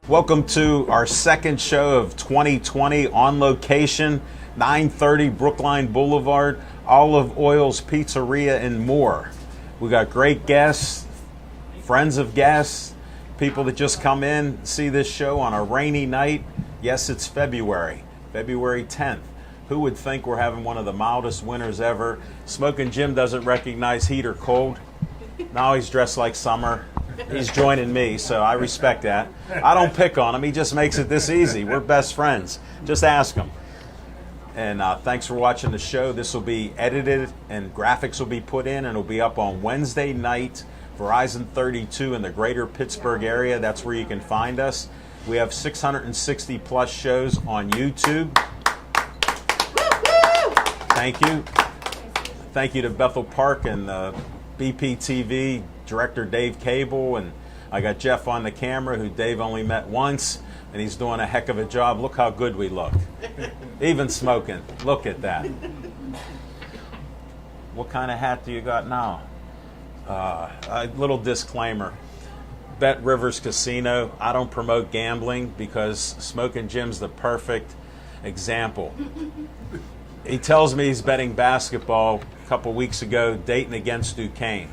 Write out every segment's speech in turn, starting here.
Welcome to our second show of 2020 on location, 930 Brookline Boulevard, Olive Oil's Pizzeria, and more. We got great guests, friends of guests, people that just come in, see this show on a rainy night. Yes, it's February 10th. Who would think we're having one of the mildest winters ever? Smoking Jim doesn't recognize heat or cold. Now he's dressed like summer. He's joining me, so I respect that. I don't pick on him. He just makes it this easy. We're best friends. Just ask him. And thanks for watching the show. This will be edited and graphics will be put in, and it'll be up on Wednesday night, Verizon 32 in the greater Pittsburgh area. That's where you can find us. We have 660 plus shows on YouTube. Thank you. Thank you to Bethel Park and BPTV director Dave Cable, and I got Jeff on the camera, who Dave only met once, and he's doing a heck of a job. Look how good we look. Even smoking. Look at that. What kind of hat do you got now? A little disclaimer. Bet Rivers Casino. I don't promote gambling because Smoking Jim's the perfect example. He tells me he's betting basketball a couple weeks ago, Dayton against Duquesne.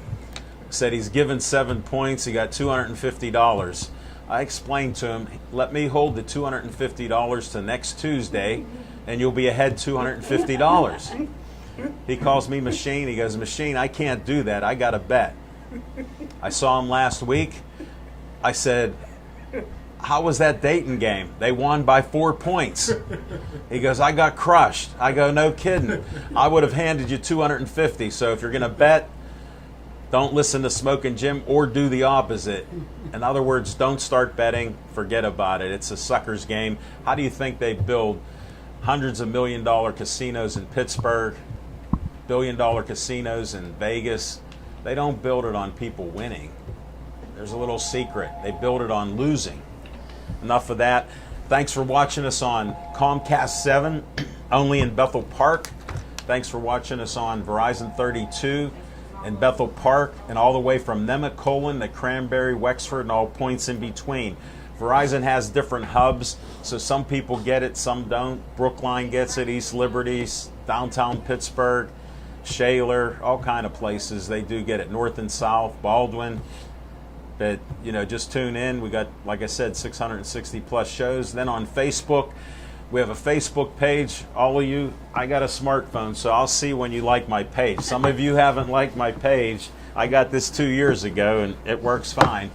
Said he's given 7 points, he got $250. I explained to him, let me hold the $250 to next Tuesday, and you'll be ahead $250. He calls me Machine. He goes, Machine, I can't do that. I got to bet. I saw him last week. I said, how was that Dayton game? They won by 4 points. He goes, I got crushed. I go, no kidding. I would have handed you $250. So if you're going to bet, don't listen to Smoking Jim or do the opposite. In other words, don't start betting. Forget about it. It's a sucker's game. How do you think they build hundreds of $1 million casinos in Pittsburgh, $1 billion casinos in Vegas? They don't build it on people winning. There's a little secret. They build it on losing. Enough of that. Thanks for watching us on Comcast 7, only in Bethel Park. Thanks for watching us on Verizon 32 in Bethel Park, and all the way from Nemacolin to Cranberry, Wexford, and all points in between. Verizon has different hubs, so some people get it, some don't. Brookline gets it, East Liberty, downtown Pittsburgh, Shaler, all kind of places. They do get it, north and south, Baldwin. But, just tune in. We got, like I said, 660 plus shows. Then on Facebook, we have a Facebook page. All of you, I got a smartphone, so I'll see when you like my page. Some of you haven't liked my page. I got this 2 years ago, and it works fine.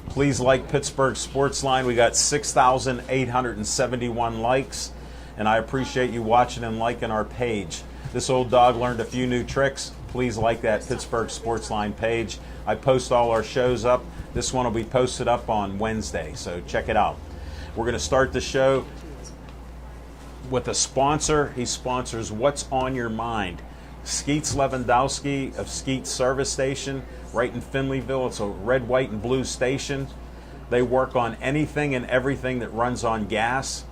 Please like Pittsburgh Sportsline. We got 6,871 likes, and I appreciate you watching and liking our page. This old dog learned a few new tricks. Please like that Pittsburgh Sportsline page. I post all our shows up. This one will be posted up on Wednesday, so check it out. We're going to start the show with a sponsor. He sponsors What's on Your Mind. Skeets Lewandowski of Skeets Service Station, right in Finleyville. It's a red, white, and blue station. They work on anything and everything that runs on gas.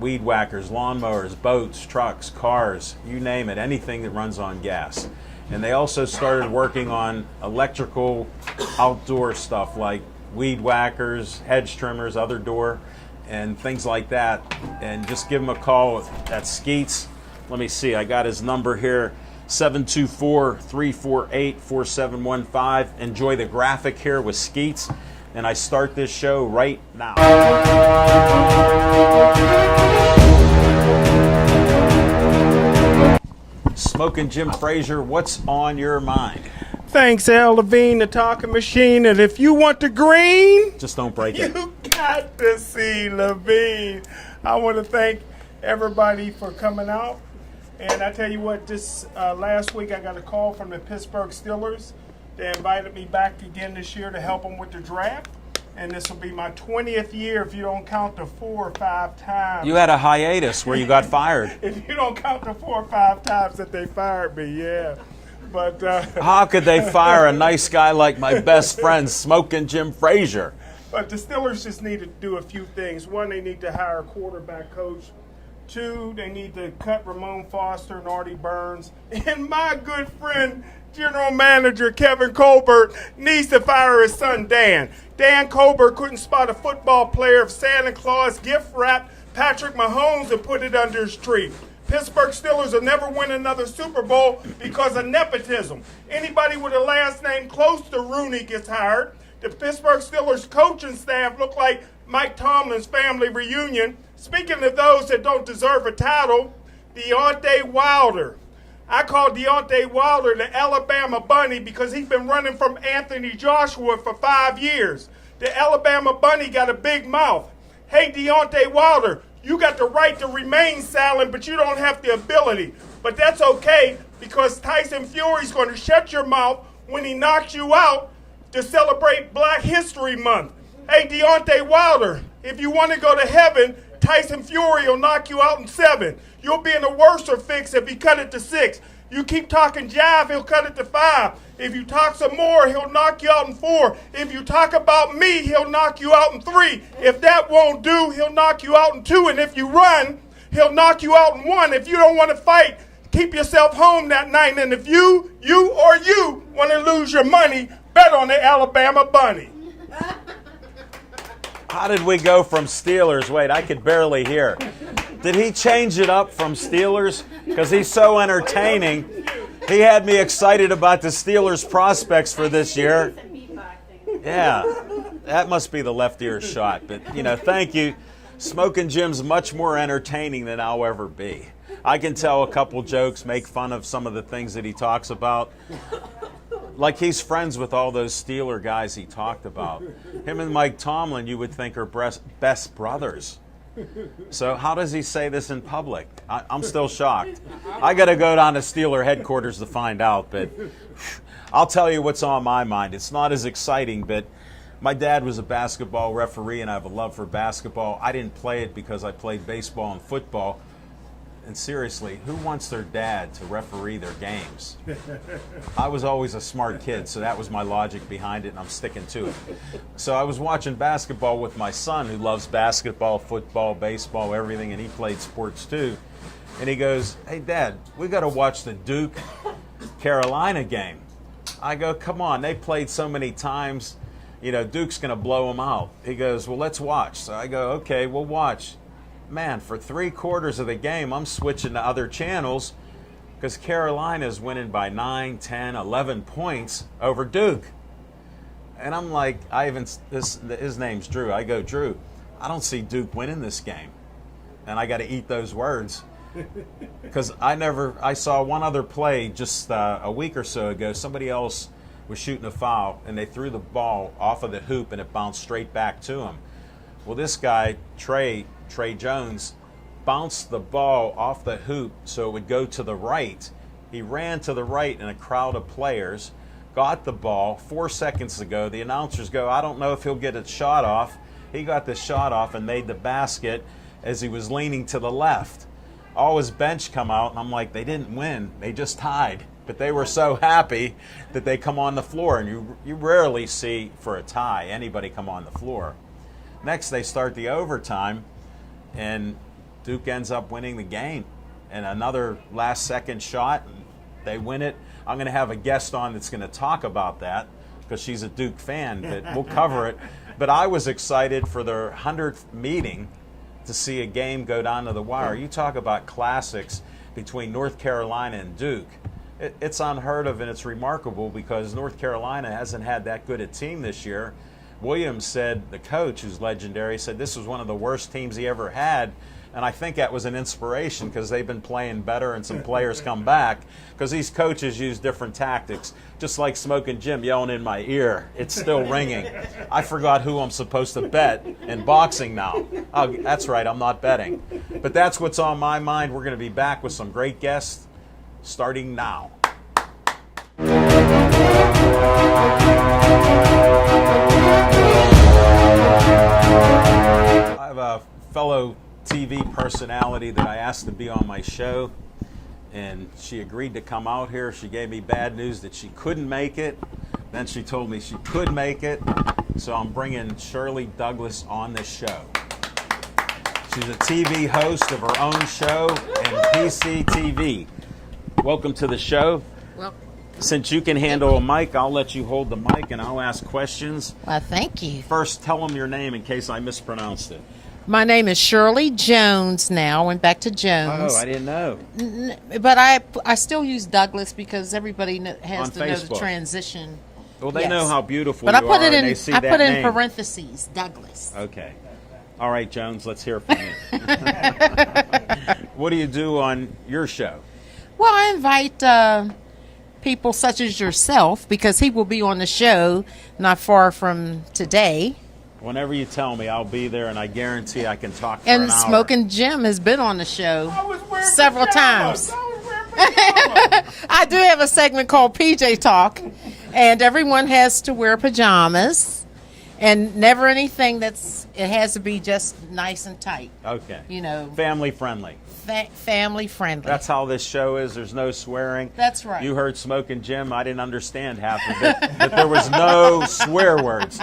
Weed whackers, lawnmowers, boats, trucks, cars, you name it, anything that runs on gas. And they also started working on electrical outdoor stuff like weed whackers, hedge trimmers, other door, and things like that. And just give him a call at Skeets. Let me see, I got his number here, 724-348-4715. Enjoy the graphic here with Skeets. And I start this show right now. Smoking Jim Frazier, what's on your mind? Thanks, Al Levine, the talking machine. And if you want the green, just don't break it. You got to see Levine. I want to thank everybody for coming out. And I tell you what, this last week I got a call from the Pittsburgh Steelers. They invited me back again this year to help them with the draft. And this will be my 20th year if you don't count the 4 or 5 times. You had a hiatus where you got fired. If you don't count the 4 or 5 times that they fired me, yeah. But how could they fire a nice guy like my best friend, Smoking Jim Frazier? But the Steelers just need to do a few things. One, they need to hire a quarterback coach. 2, they need to cut Ramon Foster and Artie Burns. And my good friend General Manager Kevin Colbert needs to fire his son Dan. Dan Colbert couldn't spot a football player if Santa Claus gift wrapped Patrick Mahomes and put it under his tree. Pittsburgh Steelers will never win another Super Bowl because of nepotism. Anybody with a last name close to Rooney gets hired. The Pittsburgh Steelers coaching staff look like Mike Tomlin's family reunion. Speaking of those that don't deserve a title, Deontay Wilder. I call Deontay Wilder the Alabama Bunny because he's been running from Anthony Joshua for 5 years. The Alabama Bunny got a big mouth. Hey, Deontay Wilder, you got the right to remain silent, but you don't have the ability. But that's okay because Tyson Fury's going to shut your mouth when he knocks you out to celebrate Black History Month. Hey, Deontay Wilder, if you want to go to heaven, Tyson Fury will knock you out in 7. You'll be in a worse fix if he cut it to 6. You keep talking jive, he'll cut it to 5. If you talk some more, he'll knock you out in 4. If you talk about me, he'll knock you out in 3. If that won't do, he'll knock you out in 2. And if you run, he'll knock you out in 1. If you don't want to fight, keep yourself home that night. And if you want to lose your money, bet on the Alabama Bunny. How did we go from Steelers? Wait, I could barely hear. Did he change it up from Steelers? Because he's so entertaining. He had me excited about the Steelers' prospects for this year. Yeah, that must be the left ear shot. But, thank you. Smoking Jim's much more entertaining than I'll ever be. I can tell a couple jokes, make fun of some of the things that he talks about. Like he's friends with all those Steeler guys he talked about. Him and Mike Tomlin, you would think, are best brothers. So how does he say this in public? I'm still shocked. I got to go down to Steeler headquarters to find out, but I'll tell you what's on my mind. It's not as exciting, but my dad was a basketball referee, and I have a love for basketball. I didn't play it because I played baseball and football. And seriously, who wants their dad to referee their games? I was always a smart kid, so that was my logic behind it, and I'm sticking to it. So I was watching basketball with my son, who loves basketball, football, baseball, everything, and he played sports too. And he goes, "Hey, Dad, we got to watch the Duke-Carolina game." I go, "Come on, they played so many times. Duke's going to blow them out." He goes, "Well, let's watch." So I go, "Okay, we'll watch." Man, for 3/4 of the game, I'm switching to other channels because Carolina's winning by 9, 10, 11 points over Duke. And I'm like, his name's Drew. I go, "Drew, I don't see Duke winning this game." And I got to eat those words because I saw one other play just a week or so ago. Somebody else was shooting a foul, and they threw the ball off of the hoop, and it bounced straight back to him. Well, this guy, Trey Jones, bounced the ball off the hoop so it would go to the right. He ran to the right in a crowd of players, got the ball 4 seconds ago. The announcers go, "I don't know if he'll get a shot off." He got the shot off and made the basket as he was leaning to the left. All his bench come out, and I'm like, they didn't win. They just tied. But they were so happy that they come on the floor, and you rarely see, for a tie, anybody come on the floor. Next, they start the overtime, and Duke ends up winning the game. And another last-second shot, and they win it. I'm going to have a guest on that's going to talk about that because she's a Duke fan, but we'll cover it. But I was excited for their 100th meeting to see a game go down to the wire. You talk about classics between North Carolina and Duke. It's unheard of, and it's remarkable because North Carolina hasn't had that good a team this year. Williams said, the coach, who's legendary, said this was one of the worst teams he ever had. And I think that was an inspiration because they've been playing better and some players come back because these coaches use different tactics. Just like Smoking Jim yelling in my ear. It's still ringing. I forgot who I'm supposed to bet in boxing now. Oh, that's right, I'm not betting. But that's what's on my mind. We're going to be back with some great guests starting now. I have a fellow TV personality that I asked to be on my show, and she agreed to come out here. She gave me bad news that she couldn't make it. Then she told me she could make it, so I'm bringing Shirley Douglas on this show. She's a TV host of her own show and PCTV. Welcome to the show. Well, Since you can handle a mic, I'll let you hold the mic and I'll ask questions. Well, thank you. First, tell them your name in case I mispronounced it. My name is Shirley Jones now. Went back to Jones. Oh, I didn't know. But I still use Douglas because everybody has On to know the Facebook. transition. Well, they Yes. know how beautiful But you I put are it and in. they see I that put in name. parentheses Douglas. Okay. All right, Jones, let's hear from you. What do you do on your show? Well, I invite people such as yourself because he will be on the show not far from today. Whenever you tell me, I'll be there, and I guarantee I can talk for And an hour. Smoking Jim has been on the show I was wearing several pajamas. times. I was wearing pajamas. I do have a segment called PJ Talk, and everyone has to wear pajamas, and never anything it has to be just nice and tight. Okay. You know, Family friendly. family friendly. That's how this show is. There's no swearing. That's right. You heard Smoking Jim. I didn't understand half of it, but there was no swear words.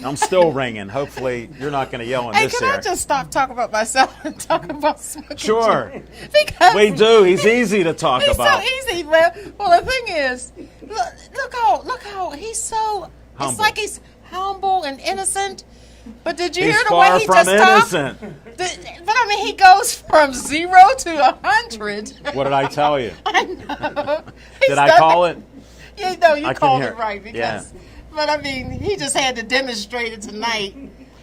I'm still ringing. Hopefully, you're not going to yell in Hey, this can area. I just stop talking about myself and talk about Smoking Sure. Jim? Because We do. He's easy to talk he's about. so easy, man. Well, the thing is, look how he's so. Humble. It's like he's humble and innocent. But did you He's hear the far way he from just talked? innocent. But I mean, he goes from 0 to 100. What did I tell you? I know. Did I call it? Yeah, no, you I can called hear it it. right because. Yeah. But I mean, he just had to demonstrate it tonight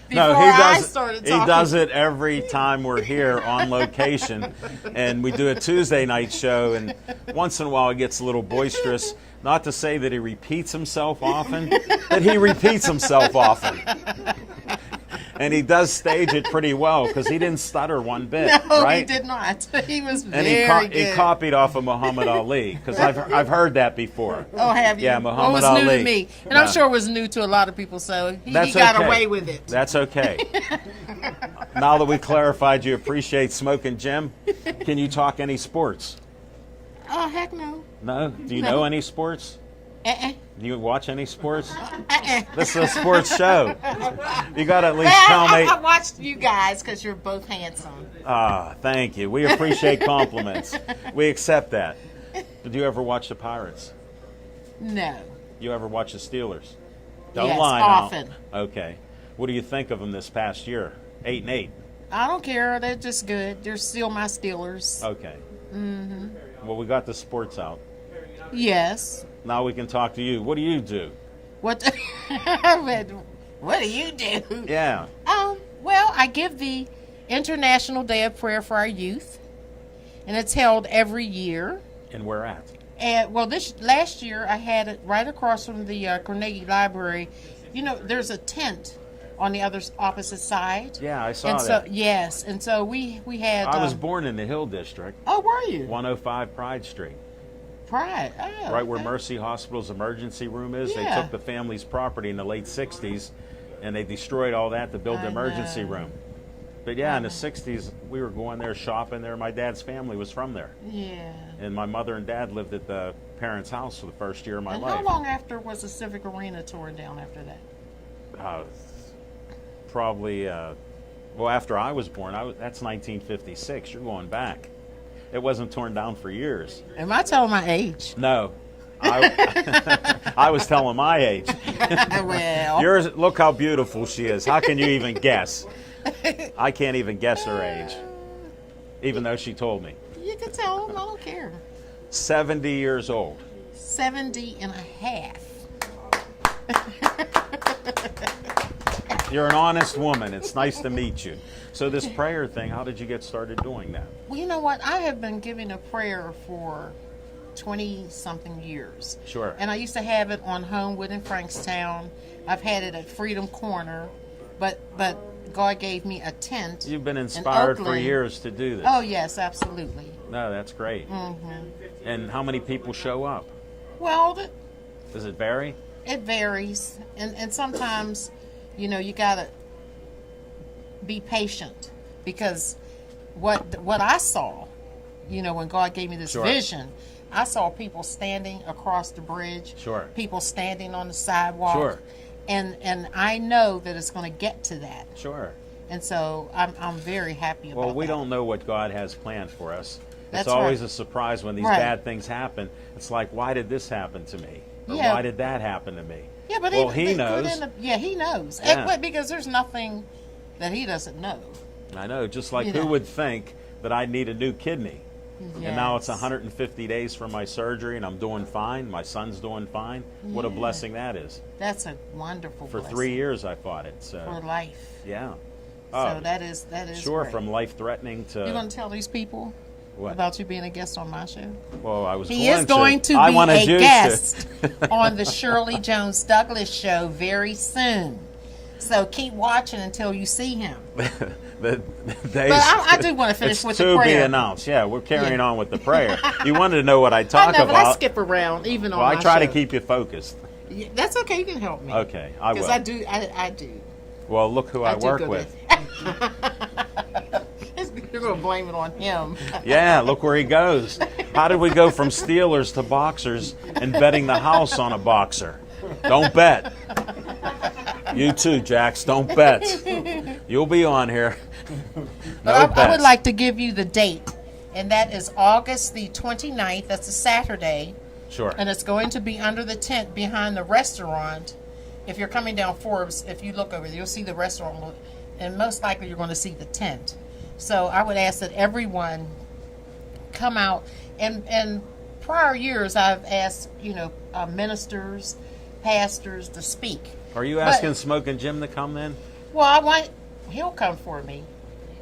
before No, I started talking. he does it every time we're here on location, and we do a Tuesday night show, and once in a while it gets a little boisterous. Not to say that he repeats himself often, but he repeats himself often. And he does stage it pretty well because he didn't stutter one bit, No, right? he did not. He was And very he good. copied off of Muhammad Ali because I've heard that before. Oh, have you? Yeah, Well, Muhammad it was new Ali. to me, and Yeah. I'm sure it was new to a lot of people. So he That's got okay. away with it. That's okay. Now that we clarified you appreciate Smoking Jim, can you talk any sports? Oh, heck no. No? Do you No. know any sports? Uh-uh. Do you watch any sports? Uh-uh. This is a sports show. You got to at least Well, tell me. I watched you guys because you're both handsome. Ah, thank you. We appreciate compliments. We accept that. Did you ever watch the Pirates? No. You ever watch the Steelers? Don't Yes, lie often. now. Okay. What do you think of them this past year? 8-8. I don't care. They're just good. They're still my Steelers. Okay. Mm-hmm. Well, we got the sports out. Yes. Now we can talk to you. What do you do? What? What do you do? Yeah. Well, I give the International Day of Prayer for our youth, and it's held every year. And where at? And well, this last year I had it right across from the Carnegie Library. You know, there's a tent on the opposite side. Yeah, I saw And that. so yes, and so we had. I was born in the Hill District, Oh, were you? 105 Pride Street, Pride. Oh, right where okay. Mercy Hospital's emergency room is. They Yeah. took the family's property in the late 60s, and they destroyed all that to build the I emergency know. room. But yeah, in the 60s, we were going there shopping there. My dad's family was from there. Yeah. And my mother and dad lived at the parents' house for the first year of my And life. how long after was the Civic Arena torn down after that? Probably, well, after I was born, that's 1956. You're going back. It wasn't torn down for years. Am I telling my age? No. I was telling my age. Well. Yours, look how beautiful she is. How can you even guess? I can't even guess her age, even though she told me. You can tell them. I don't care. 70 years old. 70 and a half. You're an honest woman. It's nice to meet you. So this prayer thing, how did you get started doing that? Well, you know what? I have been giving a prayer for 20-something years. Sure. And I used to have it on Homewood in Frankstown. I've had it at Freedom Corner. But God gave me a tent. You've been inspired for Oakland. years to do this. Oh, yes, absolutely. No, that's great. Mm-hmm. And how many people show up? Well, Does it vary? it varies. And sometimes, you know, you got to be patient. Because what I saw, you know, when God gave me this Sure. vision, I saw people standing across the bridge. Sure. People standing on the sidewalk. Sure. And I know that it's going to get to that. Sure. And so I'm very happy about that. Well, we don't know what God has planned for us. That's it's always right. a surprise when these Right. bad things happen. It's like, why did this happen to me? Or Yeah. why did that happen to me? Yeah, but well, he he knows. he knows. Yeah. But because there's nothing that he doesn't know. I know, just like You who know. would think that I need a new kidney? And now it's Yes. 150 days from my surgery, and I'm doing fine. My son's doing fine. What a Yeah. blessing that is. That's a wonderful For blessing 3 years I fought it. for So life. yeah. So that is sure, great. from life-threatening to You're going to tell these people what? about you being a guest on my show? Well, I was. He is going to I be wanted a you to. guest on the Shirley Jones Douglas show very soon. So keep watching until you see him. the days, But I do want to finish it's with to the be prayer. announced. Yeah, we're carrying Yeah. on with the prayer. You wanted to know what I I talk know, but about. I skip around even on well, my I try show. to keep you focused. Yeah, that's okay. You can help me. Okay, I will. Because I do. Well, look who I do work good with. You're going to blame it on him. Yeah, look where he goes. How did we go from Steelers to boxers and betting the house on a boxer? Don't bet. You too, Jax. Don't bet. You'll be on here. No But I would bets. like to give you the date, and that is August the 29th. That's a Saturday, Sure. and it's going to be under the tent behind the restaurant. If you're coming down Forbes, if you look over there, you'll see the restaurant, and most likely you're going to see the tent. So I would ask that everyone come out. And prior years, I've asked, ministers, pastors to speak. Are you But- asking Smoking Jim to come then? Well, he'll come for me.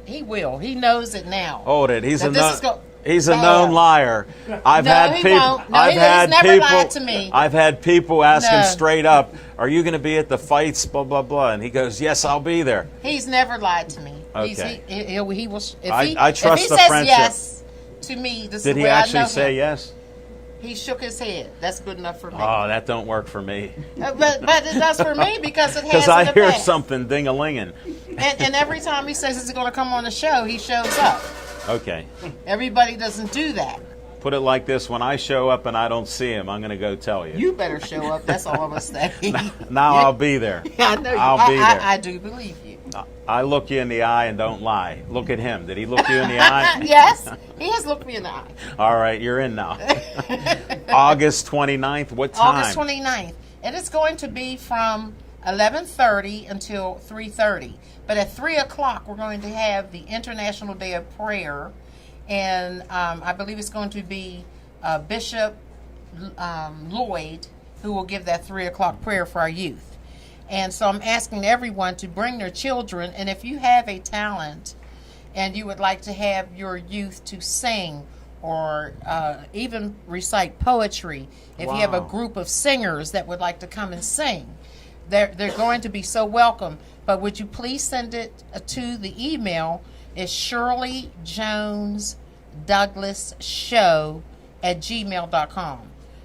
He will. He knows it now. Hold it. He's That a this known, is go- he's a No. known liar. I've No, had he people. won't. No, I've he's had never people. lied to me. I've had people ask him No. straight up, "Are you going to be at the fights?" Blah blah blah, and he goes, "Yes, I'll be there." He's never lied to me. Okay. He will. If I trust if he the says friendship. yes to me, this Did is he where I actually know say him. yes? He shook his head. That's good enough for me. Oh, that don't work for me. But it does for me because it has Because in I the hear past. something ding-a-linging. And every time he says he's going to come on the show, he shows up. Okay. Everybody doesn't do that. Put it like this: when I show up and I don't see him, I'm going to go tell you. You better show up. That's all I'm going to say. Now I'll be there. I know you. I'll be there. I do believe you. I look you in the eye and don't lie. Look at him. Did he look you in the eye? Yes, he has looked me in the eye. All right, you're in now. August 29th, what time? August 29th. And it's going to be from 11:30 until 3:30. But at 3 o'clock, we're going to have the International Day of Prayer. And I believe it's going to be Bishop Lloyd who will give that 3 o'clock prayer for our youth. And so I'm asking everyone to bring their children. And if you have a talent and you would like to have your youth to sing or even recite poetry, if you have a Wow. group of singers that would like to come and sing, they're going to be so welcome. But would you please send it to the email? It's shirleyjonesdouglasshow@gmail.com.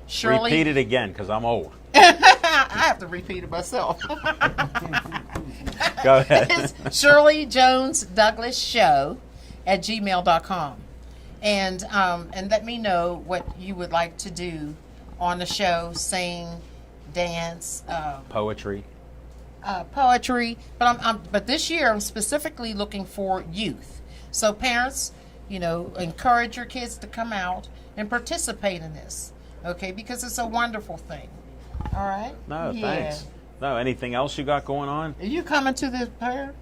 Shirley, Repeat it again, because I'm old. I have to repeat it myself. Go ahead. It's Shirley Jones Douglas Show @gmail.com. And let me know what you would like to do on the show: sing, dance, Poetry. poetry. But this year I'm specifically looking for youth. So parents, encourage your kids to come out and participate in this. Okay, because it's a wonderful thing. All right. No, Yeah. thanks. No, anything else you got going on? Are you coming to the prayer?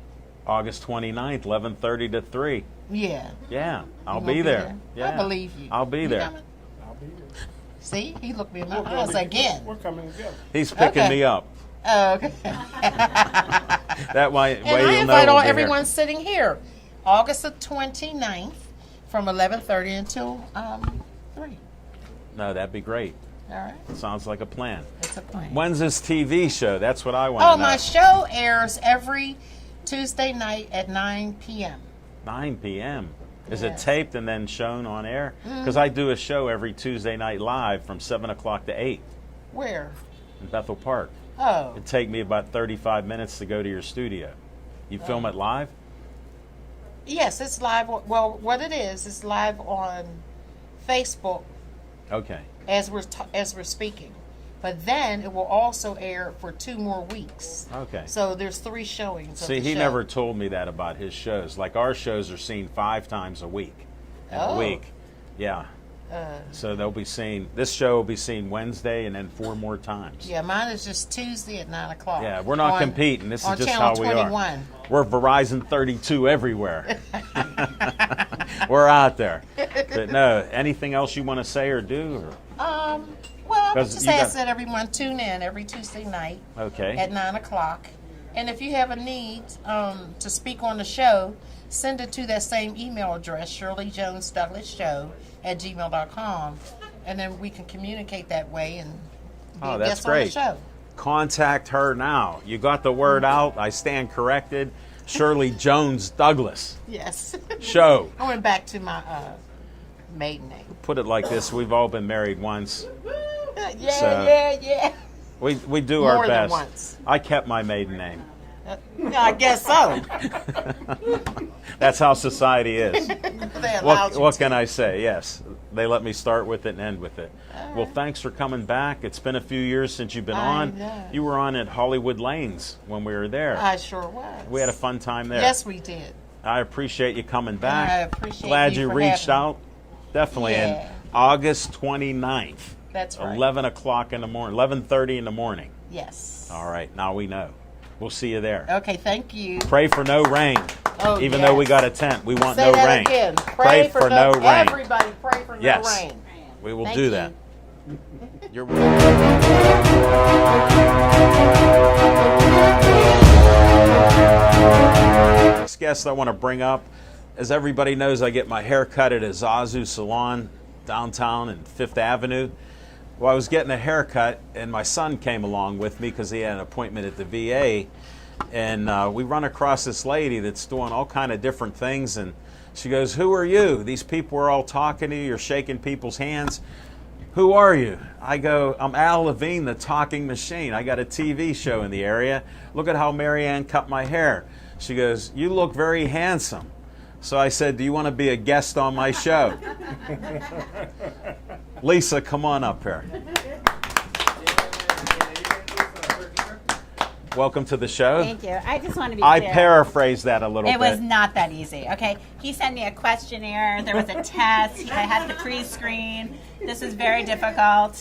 August 29th, 11:30 to 3. Yeah. Yeah, I'll You gonna be there. Yeah. I believe you. I'll be You there. coming? I'll be there. See, he looked me in my We're eyes coming- again. We're coming together. He's picking Okay. me up. Oh, okay. That way And you'll I know invite we'll all be everyone here. sitting here, August the 29th, from 11:30 until 3. No, that'd be great. All right, Sounds like a plan. it's a plan. When's this TV show? That's what I want to Oh, know. my show airs every Tuesday night at 9 p.m. 9 p.m. Is it Yes. taped and then shown on air? Because I do a show every Tuesday night live from 7 o'clock to 8 Where? in Bethel Park. Oh, It'd take me about 35 minutes to go to your studio. You film it live? yes, it's live. Well, what it is, it's live on Facebook Okay. as we're speaking. But then it will also air for 2 more weeks. Okay. So there's 3 showings. See, of the he show. never told me that about his shows. Like our shows are seen 5 times a week. In a Oh. week. Yeah. So they'll be seen. This show will be seen Wednesday and then 4 more times. Yeah, mine is just Tuesday at 9 o'clock. Yeah, we're not competing. This is just Channel how we 21. are. We're Verizon 32 everywhere. We're out there. But no, anything else you want to say or do? Or? Well, I would just ask that everyone tune in every Tuesday night at 9 o'clock. And if you have a need to speak on the show, send it to that same email address, shirleyjonesdouglasshow@gmail.com, and then we can communicate that way and be a guest on the show. Contact her now. You got the word out. I stand corrected. Shirley Jones Douglas. Yes. Show. I went back to my maiden name. Put it like this: we've all been married once. Yeah. We do More our best. than once. I kept my maiden name. I guess so. That's how society is. What can I say? Yes, they let me start with it and end with it. Well, thanks for coming back. It's been a few years since you've been on. Know. You were on at Hollywood Lanes when we were there. I sure was. We had a fun time there. Yes, we did. I appreciate you coming back. I appreciate Glad you you for reached having out. Definitely. Yeah. And August 29th. That's right. 11 o'clock in the morning. 11:30 in the morning. Yes. All right. Now we know. We'll see you there. Okay, thank you. Pray for no rain. Oh, Even yes. though we got a tent, we want Say no that rain. again. Pray for no rain. Everybody pray for Yes. no rain. We will Thank do you. that. You're welcome. Next guest I want to bring up, as everybody knows, I get my hair cut at a Zazu Salon downtown in 5th Avenue. Well, I was getting a haircut, and my son came along with me because he had an appointment at the VA. And we run across this lady that's doing all kind of different things. And she goes, "Who are you? These people are all talking to you. You're shaking people's hands. Who are you?" I go, "I'm Al Levine, the talking machine. I got a TV show in the area. Look at how Marianne cut my hair." She goes, "You look very handsome." So I said, "Do you want to be a guest on my show?" Lisa, come on up here. Welcome to the show. Thank you. I just want to be I clear. paraphrased that a little bit. It was not that easy, okay? He sent me a questionnaire. There was a test. I had the pre-screen. This is very difficult.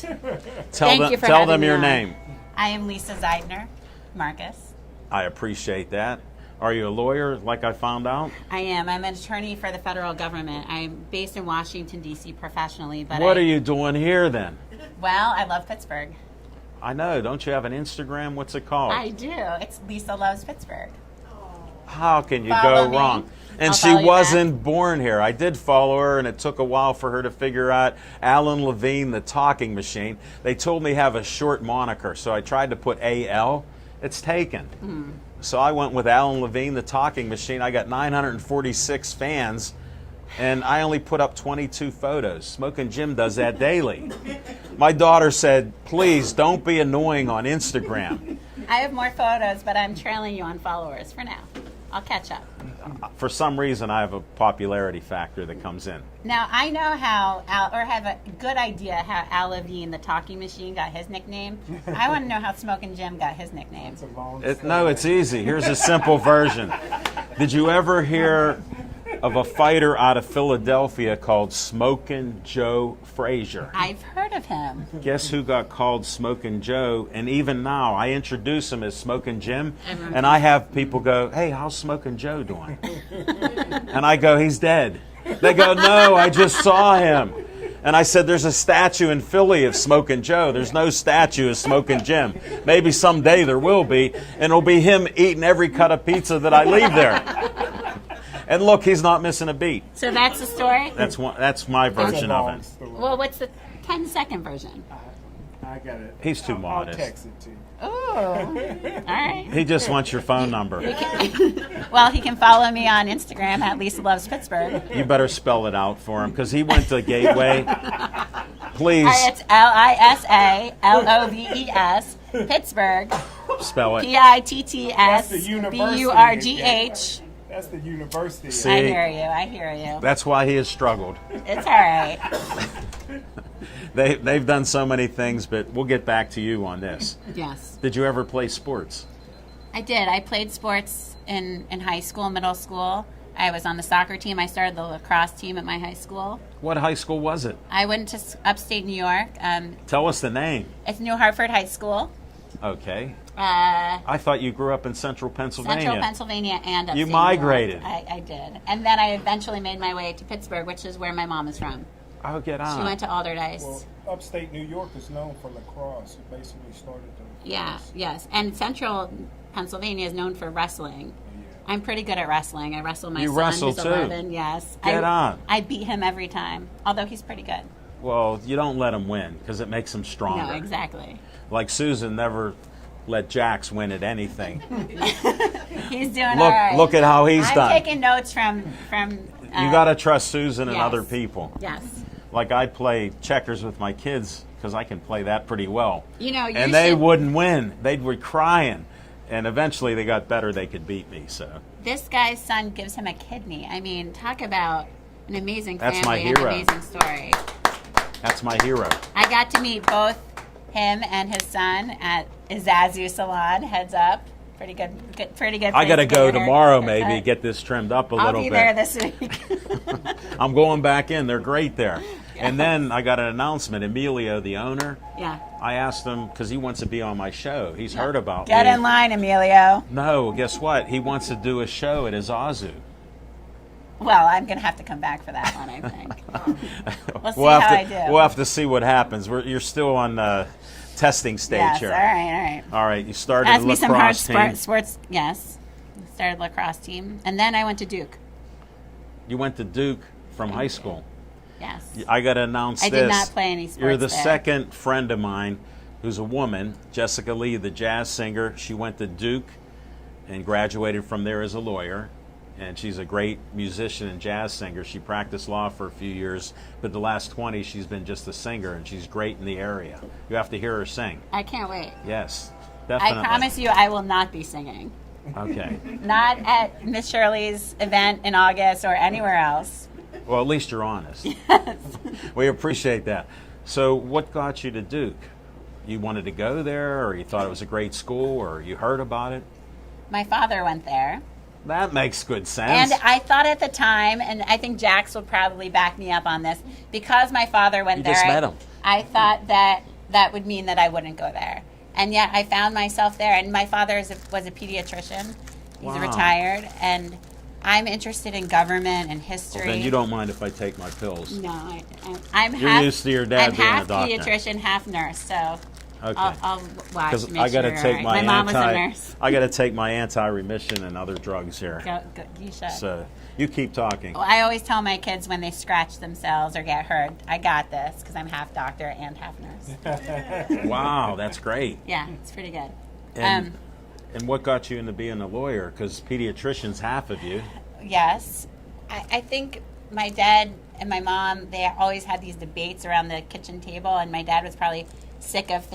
Thank you for tell having them me your on. name. I am Lisa Zeidner, Marcus. I appreciate that. Are you a lawyer, like I found out? I am. I'm an attorney for the federal government. I'm based in Washington, D.C. professionally. But What are you doing here then? Well, I love Pittsburgh. I know. Don't you have an Instagram? What's it called? I do. It's Lisa Loves Pittsburgh. How can you Follow go me. wrong? And I'll she follow you wasn't born here. I did follow her, and it took a while for her to figure out Alan Levine, the talking machine. They told me have a short moniker, so I tried to put AL. It's taken. So I went with Alan Levine, the talking machine. I got 946 fans, and I only put up 22 photos. Smokin' Jim does that daily. My daughter said, "Please don't be annoying on Instagram." I have more photos, but I'm trailing you on followers for now. I'll catch up. For some reason, I have a popularity factor that comes in. Now, I know how have a good idea how Al Levine, the talking machine, got his nickname. I want to know how Smokin' Jim got his nickname. No, it's easy. Here's a simple version. Did you ever hear of a fighter out of Philadelphia called Smokin' Joe Frazier? I've heard of him. Guess who got called Smokin' Joe? And even now, I introduce him as Smokin' Jim, and I have people go, "Hey, how's Smokin' Joe doing?" And I go, "He's dead." They go, "No, I just saw him." And I said, "There's a statue in Philly of Smokin' Joe. There's no statue of Smokin' Jim. Maybe someday there will be, and it'll be him eating every cut of pizza that I leave there." And look, he's not missing a beat. So that's the story? That's my version of it. Well, what's the 10-second version? I got it. He's too modest. I'll text it to you. Oh, all right. He just wants your phone number. Well, he can follow me on Instagram at Lisa Loves Pittsburgh. You better spell it out for him, because he went to Gateway. Please It's LISALOVES, Pittsburgh, spell it. PITTSBURGH. That's the university. See? I hear you. That's why he has struggled. It's all right. They've done so many things, but we'll get back to you on this. Yes. Did you ever play sports? I did. I played sports in high school, middle school. I was on the soccer team. I started the lacrosse team at my high school. What high school was it? I went to upstate New York. Tell us the name. It's New Hartford High School. Okay. I thought you grew up in central Pennsylvania. Central Pennsylvania and upstate You migrated. New York. I did. And then I eventually made my way to Pittsburgh, which is where my mom is from. Oh, get on. She went to Alderdice. Well, upstate New York is known for lacrosse. It basically started the lacrosse. Yes. And central Pennsylvania is known for wrestling. I'm pretty good at wrestling. I wrestle my You son, wrestle who's too. 11. Yes. Get on. I beat him every time, although he's pretty good. Well, you don't let him win because it makes him stronger. No, exactly. Like Susan never let Jax win at anything. He's doing all right. Look at how he's done. I'm taking notes from You got to trust Susan and yes. other people. Yes. Like I play checkers with my kids because I can play that pretty well. And they wouldn't win. They were crying. And eventually they got better. They could beat me. So this guy's son gives him a kidney. I mean, talk about an amazing That's family my and hero. an amazing story. That's my hero. I got to meet both him and his son at Izazu Salon. Heads up. Pretty good I got to place go get your tomorrow haircut. maybe, get this trimmed up a I'll little be bit. there this week. I'm going back in. They're great there. And then I got an announcement. Emilio, the owner, Yeah. I asked him because he wants to be on my show. He's heard about Get me. in line, Emilio. No, guess what? He wants to do a show at Izazu. Well, I'm going to have to come back for that one, I think. We'll see have how to, I do. We'll have to see what happens. You're still on testing stage Yes, here. all right. All right, you started Ask me some hard lacrosse team. sports. Yes. Started lacrosse team. And then I went to Duke. You went to Duke from high school. Yes. I got to announce I this. did not play any sports You're the there. second friend of mine who's a woman, Jessica Lee, the jazz singer. She went to Duke and graduated from there as a lawyer. And she's a great musician and jazz singer. She practiced law for a few years, but the last 20 she's been just a singer, and she's great in the area. You have to hear her sing. I can't wait. Yes, definitely. I promise you I will not be singing. Okay. Not at Miss Shirley's event in August or anywhere else. Well, at least you're honest. We appreciate that. So what got you to Duke? You wanted to go there, or you thought it was a great school, or you heard about it? My father went there. That makes good sense. And I thought at the time, and I think Jax will probably back me up on this, because my father went You there, just met him. I thought that would mean that I wouldn't go there. And yet I found myself there. And my father was a pediatrician. He's Wow. retired. And I'm interested in government and history. Well, then you don't mind if I take my pills. No, I'm You're half, used to your dad I'm being a half doctor. pediatrician, half nurse. So Okay. I'll watch. Because to make I got to sure take you're my all right. My mom was a nurse. I got to take my anti-remission and other drugs here. Go, you should. So you keep talking. Well, I always tell my kids when they scratch themselves or get hurt, I got this because I'm half doctor and half nurse. Wow, that's great. Yeah, it's pretty good. And what got you into being a lawyer? Because pediatrician's half of you. Yes. I think my dad and my mom, they always had these debates around the kitchen table, and my dad was probably sick of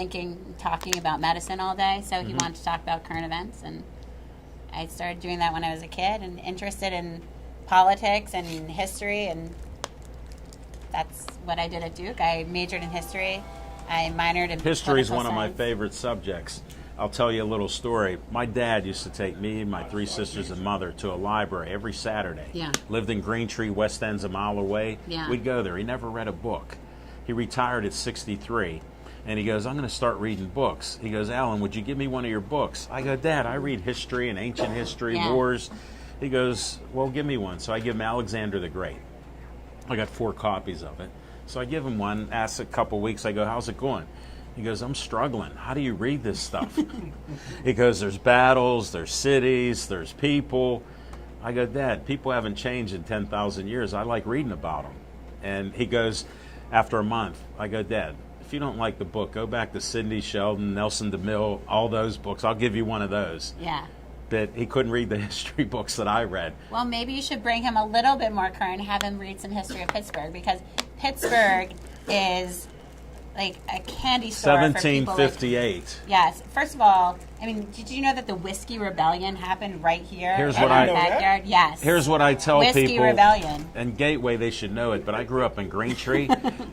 talking about medicine all day, so he wanted to talk about current events, and I started doing that when I was a kid and interested in politics and history, and that's what I did at Duke. I majored in history. I minored in History is political one of my science. favorite subjects. I'll tell you a little story. My dad used to take me, my three sisters, and mother to a library every Saturday. Yeah. Lived in Green Tree, West End's a mile away. Yeah. We'd go there. He never read a book. He retired at 63, and he goes, I'm going to start reading books. He goes, Alan, would you give me one of your books? I go, Dad, I read history and ancient history, Yeah. wars. He goes, well, give me one. So I give him Alexander the Great. I got 4 copies of it. So I give him one, ask a couple weeks, I go, how's it going? He goes, I'm struggling. How do you read this stuff? He goes, there's battles, there's cities, there's people. I go, Dad, people haven't changed in 10,000 years. I like reading about them. And he goes, after a month, I go, Dad, if you don't like the book, go back to Sidney Sheldon, Nelson DeMille, all those books. I'll give you one of those. Yeah. But he couldn't read the history books that I read. Well, maybe you should bring him a little bit more current, have him read some history of Pittsburgh, because Pittsburgh is like a candy store for people. 1758. Yes. First of all, I mean, did you know that the Whiskey Rebellion happened right here Here's in what our I- backyard? Yes. Here's what I tell Whiskey people. Rebellion. And Gateway, they should know it, but I grew up in Green Tree.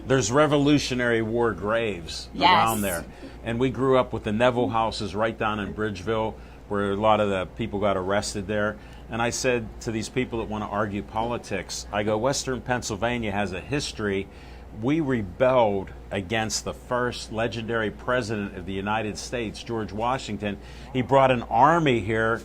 There's Revolutionary War graves Yes. around there. And we grew up with the Neville houses right down in Bridgeville, where a lot of the people got arrested there. And I said to these people that want to argue politics, I go, Western Pennsylvania has a history. We rebelled against the first legendary president of the United States, George Washington. He brought an army here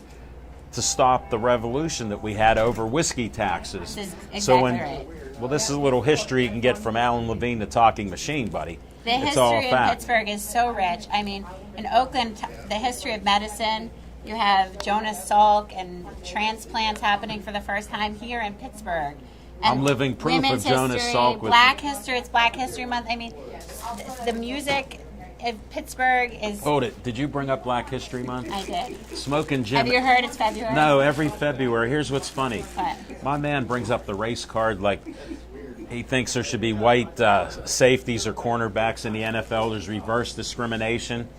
to stop the revolution that we had over whiskey taxes. This is exactly right. Well, this is a little history you can get from Alan Levine, the talking machine, buddy. The It's all history in fact. Pittsburgh is so rich. I mean, in Oakland, the history of medicine, you have Jonas Salk and transplants happening for the first time here in Pittsburgh. And I'm living proof of women's Jonas history, Salk with- Black history, it's Black History Month. I mean, the music of Pittsburgh is... Hold it. Did you bring up Black History Month? I did. Smoking Jim. Have you heard it's February? No, every February. Here's what's funny. What? My man brings up the race card like he thinks there should be white safeties or cornerbacks in the NFL. There's reverse discrimination.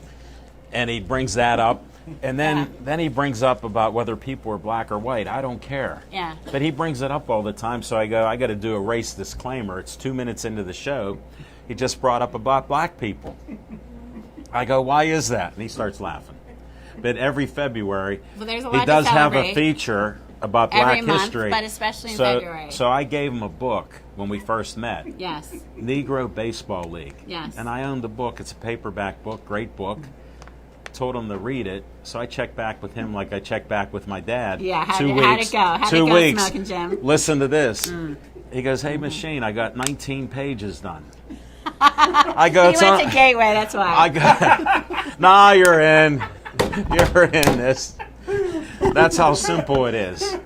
And he brings that up. And then he brings up about whether people are black or white. I don't care. Yeah. But he brings it up all the time. So I go, I got to do a race disclaimer. It's 2 minutes into the show. He just brought up about black people. I go, why is that? And he starts laughing. But every February, Well, there's a lot he to does have a celebrate. feature about Every black month, history. but especially in so, February. So I gave him a book when we first met. Yes. Negro Baseball League. Yes. And I owned the book. It's a paperback book, great book. Told him to read it. So I checked back with him like I checked back with my dad. Yeah, how'd 2 it- weeks. how'd it go? How'd 2 it go, weeks. Smoking Jim? Listen to this. He goes, hey, Machine, I got 19 pages done. I go, He it's went on- to Gateway, that's why. I got, nah, you're in. You're in this. That's how simple it is.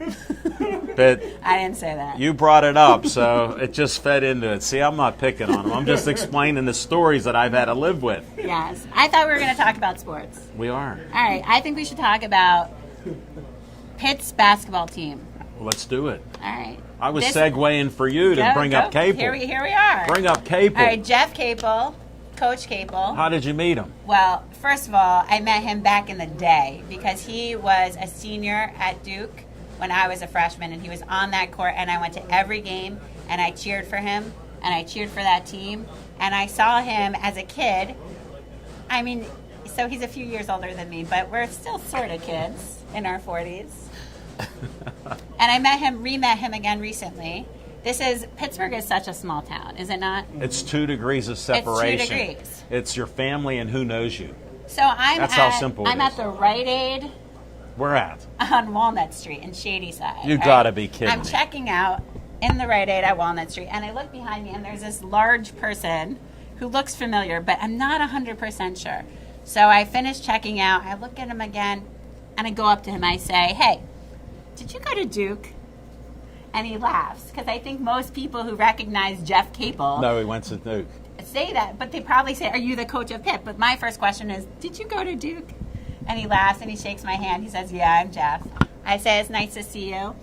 But I didn't say that. you brought it up, so it just fed into it. See, I'm not picking on them. I'm just explaining the stories that I've had to live with. Yes. I thought we were going to talk about sports. We are. All right. I think we should talk about Pitt's basketball team. Well, let's do it. All right. I was This- segueing for you to Go, bring go. up Capel. Here we are. Bring up Capel. All right, Jeff Capel, Coach Capel. How did you meet him? Well, first of all, I met him back in the day because he was a senior at Duke when I was a freshman, and he was on that court, and I went to every game, and I cheered for him, and I cheered for that team, and I saw him as a kid. I mean, so he's a few years older than me, but we're still sort of kids in our 40s. And I re-met him again recently. Pittsburgh is such a small town, is it not? It's 2 degrees of separation. It's 2 degrees. It's your family and who knows you. So I'm That's how simple it I'm is. at the Rite Aid We're at. on Walnut Street in Shady Side. You right? gotta be kidding I'm me. checking out in the Rite Aid at Walnut Street, and I look behind me, and there's this large person who looks familiar, but I'm not 100% sure. So I finish checking out. I look at him again, and I go up to him. I say, hey, did you go to Duke? And he laughs, because I think most people who recognize Jeff Capel No, he went to Duke. say that, but they probably say, are you the coach of Pitt? But my first question is, did you go to Duke? And he laughs and he shakes my hand. He says, yeah, I'm Jeff. I say, it's nice to see you.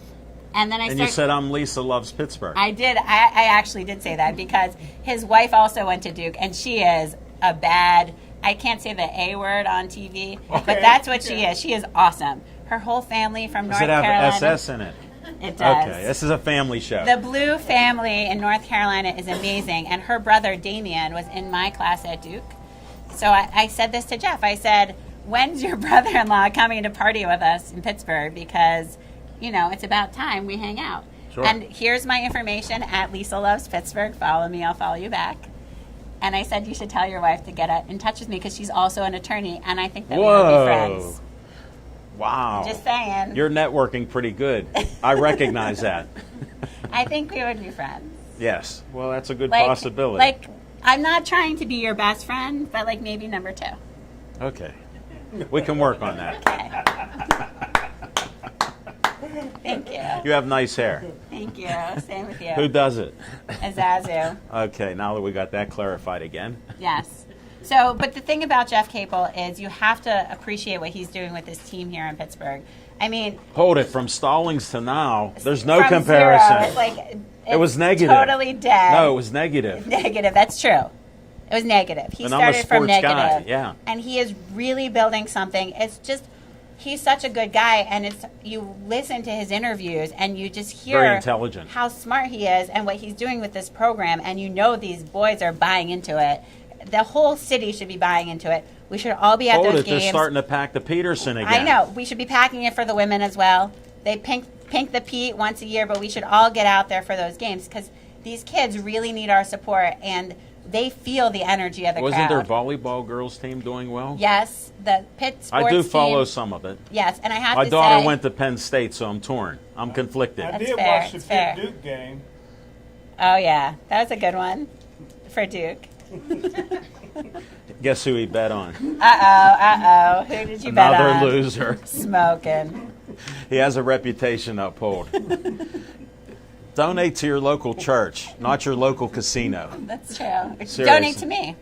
And then And you said, I'm Lisa Loves Pittsburgh. I did. I actually did say that because his wife also went to Duke, and she is a bad, I can't say the A word on TV, but that's what she is. She is awesome. Her whole family from Does North it have Carolina. SS in it? It does. Okay, this is a family show. The Blue family in North Carolina is amazing, and her brother Damien was in my class at Duke. So I said this to Jeff. I said, when's your brother-in-law coming to party with us in Pittsburgh? Because, it's about time we hang out. Sure. And here's my information at Lisa Loves Pittsburgh. Follow me, I'll follow you back. And I said, you should tell your wife to get in touch with me because she's also an attorney, and I think that we would be friends. Wow. Just saying. You're networking pretty good. I recognize that. I think we would be friends. Yes. Well, that's a good possibility. I'm not trying to be your best friend, but maybe number 2. Okay. We can work on that. Okay. Thank you. You have nice hair. Thank you. Same with you. Who does it? Azazu. Okay, now that we got that clarified again. Yes. So, but the thing about Jeff Capel is you have to appreciate what he's doing with his team here in Pittsburgh. I mean, Hold it, from Stallings to now, there's no from comparison. zero, It was negative. Totally dead. No, it was negative. Negative. That's true. It was negative. He And I'm a started from sports negative. guy, yeah. And he is really building something. It's just he's such a good guy, and you listen to his interviews and you just hear Very intelligent. how smart he is and what he's doing with this program, and these boys are buying into it. The whole city should be buying into it. We should all be at Hold those it, games. they're starting to pack the Peterson again. I know. We should be packing it for the women as well. They pink the Pete once a year, but we should all get out there for those games because these kids really need our support, and they feel the energy of the crowd. Wasn't their volleyball girls team doing well? Yes, the Pitt Sports I do follow team, some of it. Yes, and I have My to daughter say, went to Penn State, so I'm torn. I'm conflicted. I That's did fair, watch the it's fair. Pitt Duke game. oh yeah, that was a good one for Duke. Guess who he bet on? Who did you bet on? Another loser. Smoking. He has a reputation to uphold. Donate to your local church, not your local casino. That's true. Seriously. Donate to me.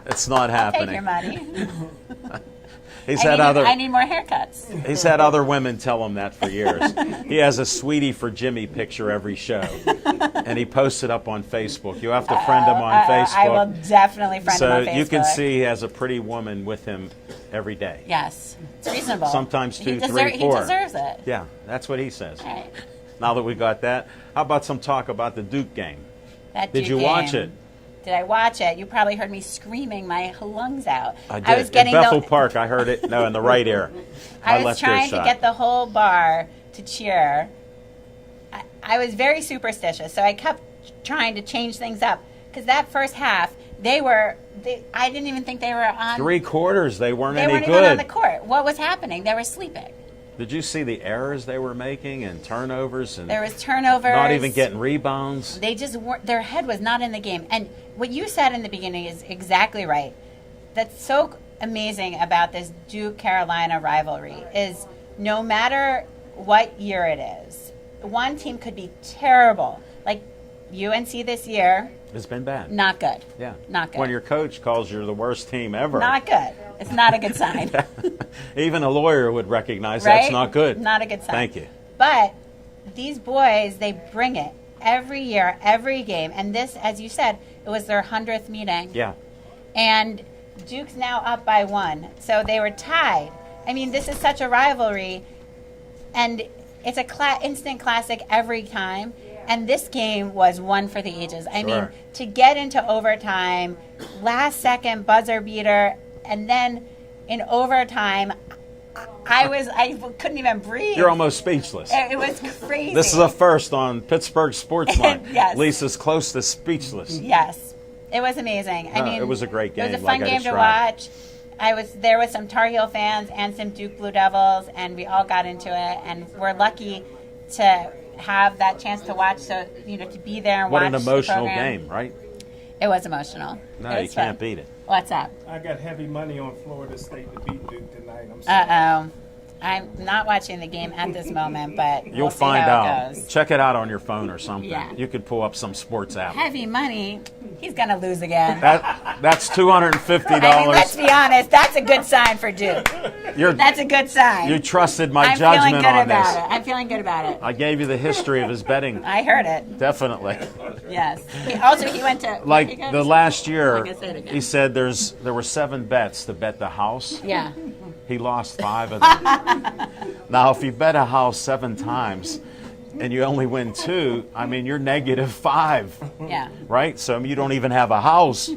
It's not Take happening. your money. I need more haircuts. He's had other women tell him that for years. He has a Sweetie for Jimmy picture every show, and he posts it up on Facebook. You have to friend him on Facebook. I will definitely friend him on Facebook. So you can see he has a pretty woman with him every day. Yes, it's reasonable. Sometimes two, He three, four. He deserves it. Yeah, that's what he says. Right. Now that we got that, how about some talk about the Duke game? That Did Duke you game. watch it? Did I watch it? You probably heard me screaming my lungs out. I did. I was getting in Bethel Park, I heard it. No, in the right ear. I was left ear trying to shot. get the whole bar to cheer. I was very superstitious, so I kept trying to change things up. Because that first half, I didn't even think they were on. 3 quarters, they weren't They any weren't good. even on the court. What was happening? They were sleeping. Did you see the errors they were making and turnovers and There was turnovers. not even getting rebounds? They just weren't. Their head was not in the game. And what you said in the beginning is exactly right. That's so amazing about this Duke-Carolina rivalry is no matter what year it is, one team could be terrible. Like UNC this year, It's been bad. not good. Yeah. Not good. When your coach calls you the worst team ever. Not good. It's not a good sign. Even a lawyer would recognize Right? that's not good. Not a good sign. Thank you. But these boys, they bring it every year, every game. And this, as you said, it was their 100th meeting. Yeah. And Duke's now up by 1. So they were tied. I mean, this is such a rivalry. And it's a instant classic every time. And this game was one for the ages. I mean, Sure. to get into overtime, last second buzzer beater, and then in overtime, I couldn't even breathe. You're almost speechless. It was crazy. This is a first on Pittsburgh Sportsline. Yes. Lisa's close to speechless. Yes, it was amazing. I No, mean, it was a great game, It was a fun like I game to described. watch. I was there with some Tar Heel fans and some Duke Blue Devils, and we all got into it. And we're lucky to have that chance to watch. So to be there and What watch an emotional the program. game, right? It was emotional. No, It you was fun. can't beat it. What's up? I got heavy money on Florida State to beat Duke tonight. I'm sorry. Oh. I'm not watching the game at this moment, but You'll we'll see find how out. it goes. Check it out on your phone or something. Yeah. You could pull up some sports app. Heavy money. He's gonna lose again. That's $250. I mean, let's be honest. That's a good sign for Duke. That's a good sign. You trusted my I'm feeling judgment good on about this. it. I'm feeling good about it. I gave you the history of his betting. I heard it. Definitely. Yes. He went to Like the last year, Like I said again. he said there were 7 bets to bet the house. Yeah. He lost 5 of them. Now, if you bet a house 7 times and you only win 2, I mean, you're -5, Yeah. right? So you don't even have a house.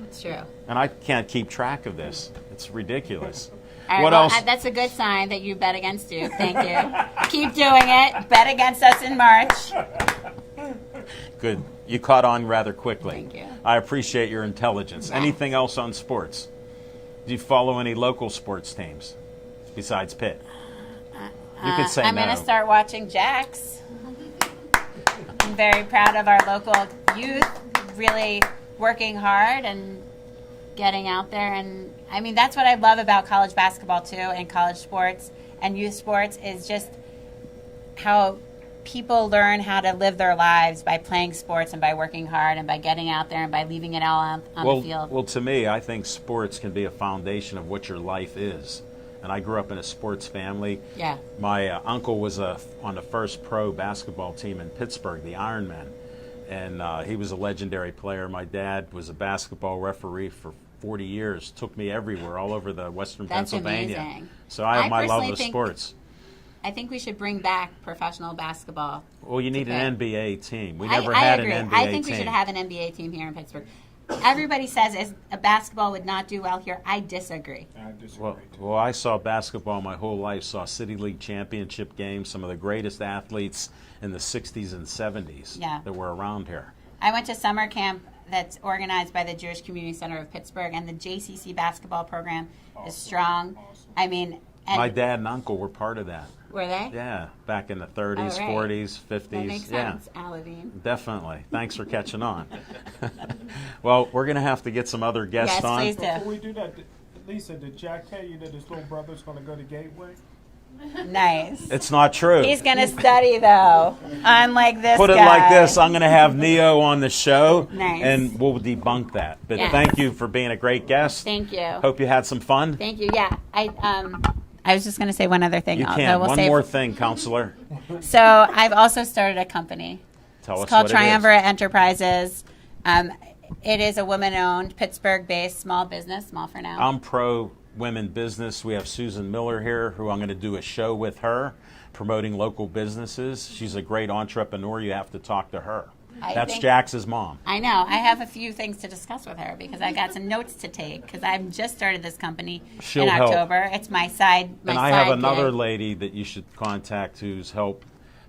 It's true. And I can't keep track of this. It's ridiculous. All right, What well, else? that's a good sign that you bet against Duke. Thank you. Keep doing it. Bet against us in March. Good. You caught on rather quickly. Thank you. I appreciate your intelligence. Yeah. Anything else on sports? Do you follow any local sports teams besides Pitt? You could say I'm no. going to start watching Jax. I'm very proud of our local youth really working hard and getting out there. And I mean, that's what I love about college basketball too, and college sports and youth sports is just how people learn how to live their lives by playing sports and by working hard and by getting out there and by leaving it all on the field. Well, to me, I think sports can be a foundation of what your life is. And I grew up in a sports family. Yeah. My uncle was on the first pro basketball team in Pittsburgh, the Ironmen. And he was a legendary player. My dad was a basketball referee for 40 years, took me everywhere, all over the western That's Pennsylvania. amazing. So I have my love personally of think- sports. I think we should bring back professional basketball. Well, you need to an Pitt. NBA team. We I never had agree. an NBA I think team. we should have an NBA team here in Pittsburgh. everybody says is a basketball would not do well here. I disagree. I disagree. Well, I saw basketball my whole life, saw City League championship games, some of the greatest athletes in the 60s and 70s that were around here. I went to summer camp that's organized by the Jewish Community Center of Pittsburgh, and the JCC basketball program is strong. Awesome. I mean, and My dad and uncle were part of that. were they? Yeah, back in the 30s, Oh, right. 40s, 50s. That makes sense, Aladine. Definitely. Thanks for catching on. Well, we're going to have to get some other guests Yes, on. please do. Before we do that, Lisa, did Jack tell you that his little brother's going to go to Gateway? Nice. It's not true. He's going to study, though, unlike this Put it guy. like this. I'm going to have Neo on the show, Nice. and we'll debunk that. But Yes. thank you for being a great guest. Thank you. Hope you had some fun. Thank you. Yeah, I was just going to say one other thing. You although can. we'll One save- more thing, counselor. So I've also started a company. Tell It's us called what Triumvirate Enterprises. It is a woman-owned, Pittsburgh-based small business, small for now. I'm pro women business. We have Susan Miller here, who I'm going to do a show with her, promoting local businesses. She's a great entrepreneur. You have to talk to her. I That's think- Jax's mom. I know. I have a few things to discuss with her because I got some notes to take because I've just started this company She'll in help. October. It's my side. And I have another lady that you should contact who's helped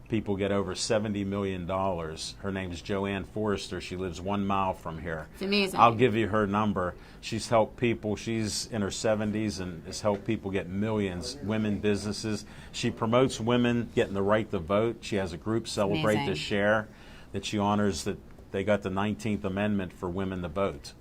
people get over $70 million. Her name's Joanne Forrester. She lives 1 mile from here. It's amazing. I'll give you her number. She's helped people. She's in her 70s and has helped people get millions, women businesses. She promotes women getting the right to vote. She has a group, Celebrate Amazing. to Share, that she honors that they got the 19th Amendment for women to vote.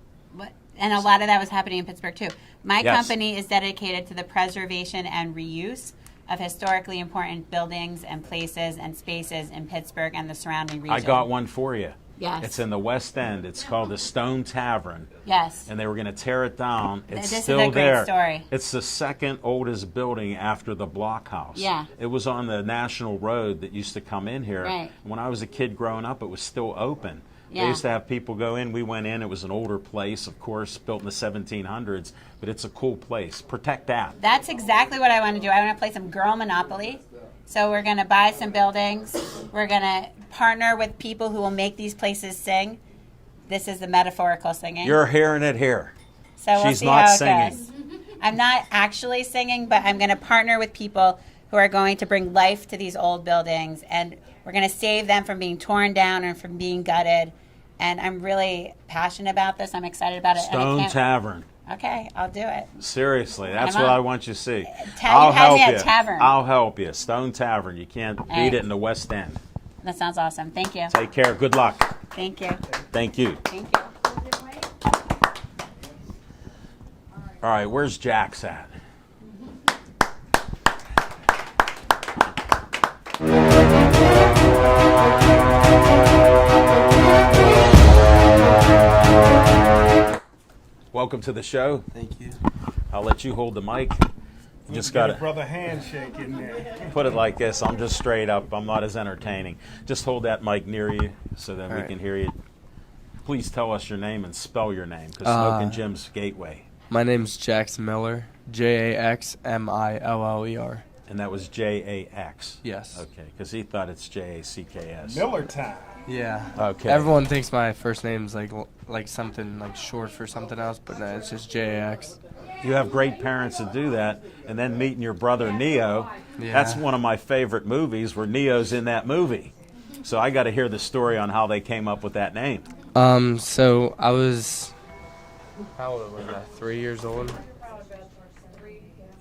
And a lot of that was happening in Pittsburgh, too. My Yes. company is dedicated to the preservation and reuse of historically important buildings and places and spaces in Pittsburgh and the surrounding region. I got one for you. Yes. It's in the West End. It's called the Stone Tavern. Yes. And they were going to tear it down. It's This is still a great there. story. It's the second oldest building after the Block House. Yeah. It was on the National Road that used to come in here. Right. When I was a kid growing up, it was still open. Yeah. They used to have people go in. We went in. It was an older place, of course, built in the 1700s, but it's a cool place. Protect that. That's exactly what I want to do. I want to play some girl Monopoly. So we're going to buy some buildings. We're going to partner with people who will make these places sing. This is the metaphorical singing. You're hearing it here. So we'll She's see not how it singing. goes. I'm not actually singing, but I'm going to partner with people who are going to bring life to these old buildings, and we're going to save them from being torn down and from being gutted. And I'm really passionate about this. I'm excited about it. and I Stone can't- Tavern. Okay, I'll do it. Seriously, that's I'm what on. I want you to see. You I'll had me help at you. Tavern. I'll help you. Stone Tavern. You can't beat right. it in the West End. That sounds awesome. Thank you. Take care. Good luck. Thank you. Thank you. Thank you. All right, where's Jax at? Welcome to the show. Thank you. I'll let you hold the mic. You just Got got a to brother handshake in there. put it like this. I'm just straight up. I'm not as entertaining. Just hold that mic near you so that we right. can hear you. Please tell us your name and spell your name, because Smoking Jim's Gateway. My name's Jackson Miller. Jaxmiller. And that was Jax. Yes. Okay, because he thought it's Jacks. Miller time. Yeah. Okay. Everyone thinks my first name's like something like short for something else, but no, it's just Jax. You have great parents that do that, and then meeting your brother Neo. Yeah. That's one of my favorite movies where Neo's in that movie. So I got to hear the story on how they came up with that name. So I was, how old was I? 3 years old.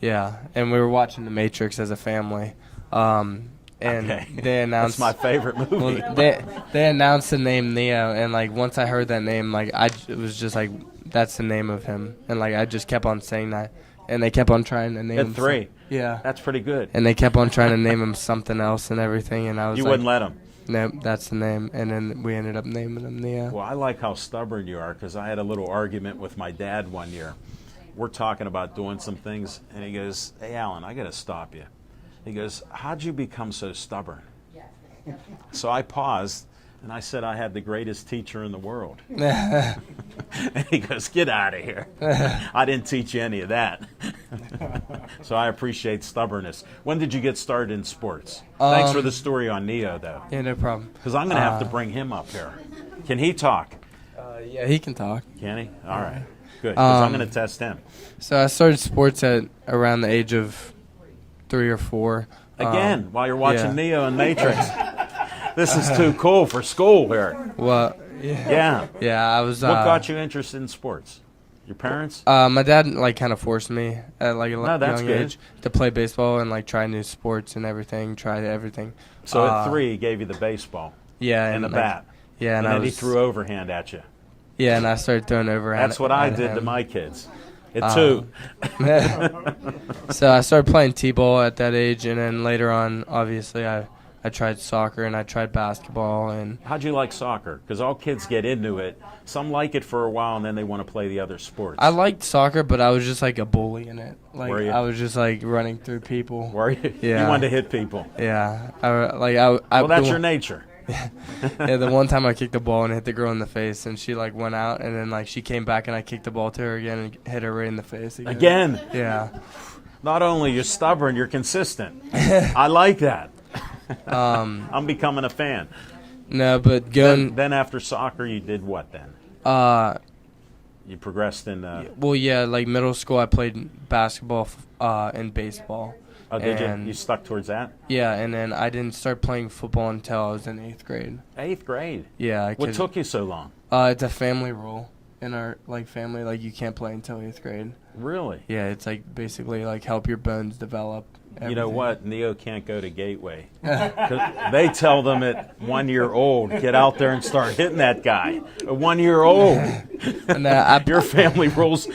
Yeah, and we were watching The Matrix as a family. And Okay. they announced That's my favorite movie. Well, they announced the name Neo, and like once I heard that name, like it was just like that's the name of him, and like I just kept on saying that, and they kept on trying to name At him 3. Yeah, That's pretty good. and they kept on trying to name him something else and everything, and I was You like, wouldn't let him. nope, that's the name, and then we ended up naming him Neo. Well, I like how stubborn you are, because I had a little argument with my dad one year. We're talking about doing some things, and he goes, "Hey, Alan, I got to stop you." He goes, "How'd you become so stubborn?" So I paused, and I said I had the greatest teacher in the world. And he goes, "Get out of here." I didn't teach you any of that. So I appreciate stubbornness. When did you get started in sports? Thanks for the story on Neo, though, Yeah, no problem. because I'm going to have to bring him up here. Can he talk? Yeah, he can talk. Can he? All right. Good. Because I'm going to test him. So I started sports at around the age of 3 or 4. Again, while you're watching yeah. Neo and Matrix. This is too cool for school here. Well, Yeah. yeah, I was. What got you interested in sports? Your parents? My dad kind of forced me at a that's young good. age to play baseball and try new sports and everything. Try everything. So at 3, he gave you the baseball Yeah, and the like, bat. Yeah, And then he threw overhand at you. Yeah, and I started throwing overhand. That's what I at did him. to my kids. At 2. So I started playing t-ball at that age, and then later on, obviously, I tried soccer and I tried basketball. And How'd you like soccer? Because all kids get into it. Some like it for a while, and then they want to play the other sports. I liked soccer, but I was just like a bully in it. Like Were you? I was just like running through people. Were you? Yeah. You wanted to hit people. Yeah, Well, that's your nature. Yeah, the one time I kicked the ball and hit the girl in the face, and she went out, and then she came back and I kicked the ball to her again and hit her right in the face again. Again. Yeah. Not only you're stubborn, you're consistent. I like that. I'm becoming a fan. No, but going. Then after soccer, you did what then? You progressed in. Well, yeah, middle school I played basketball and baseball. Oh, did and you? You stuck towards that? Yeah, and then I didn't start playing football until I was in 8th grade. 8th grade. Yeah. What took you so long? It's a family rule in our family. You can't play until 8th grade. Really? Yeah, it's basically help your bones develop. Everything. You know what? Neo can't go to Gateway. 'Cause they tell them at 1 year old, get out there and start hitting that guy. At 1 year old. And your family rules,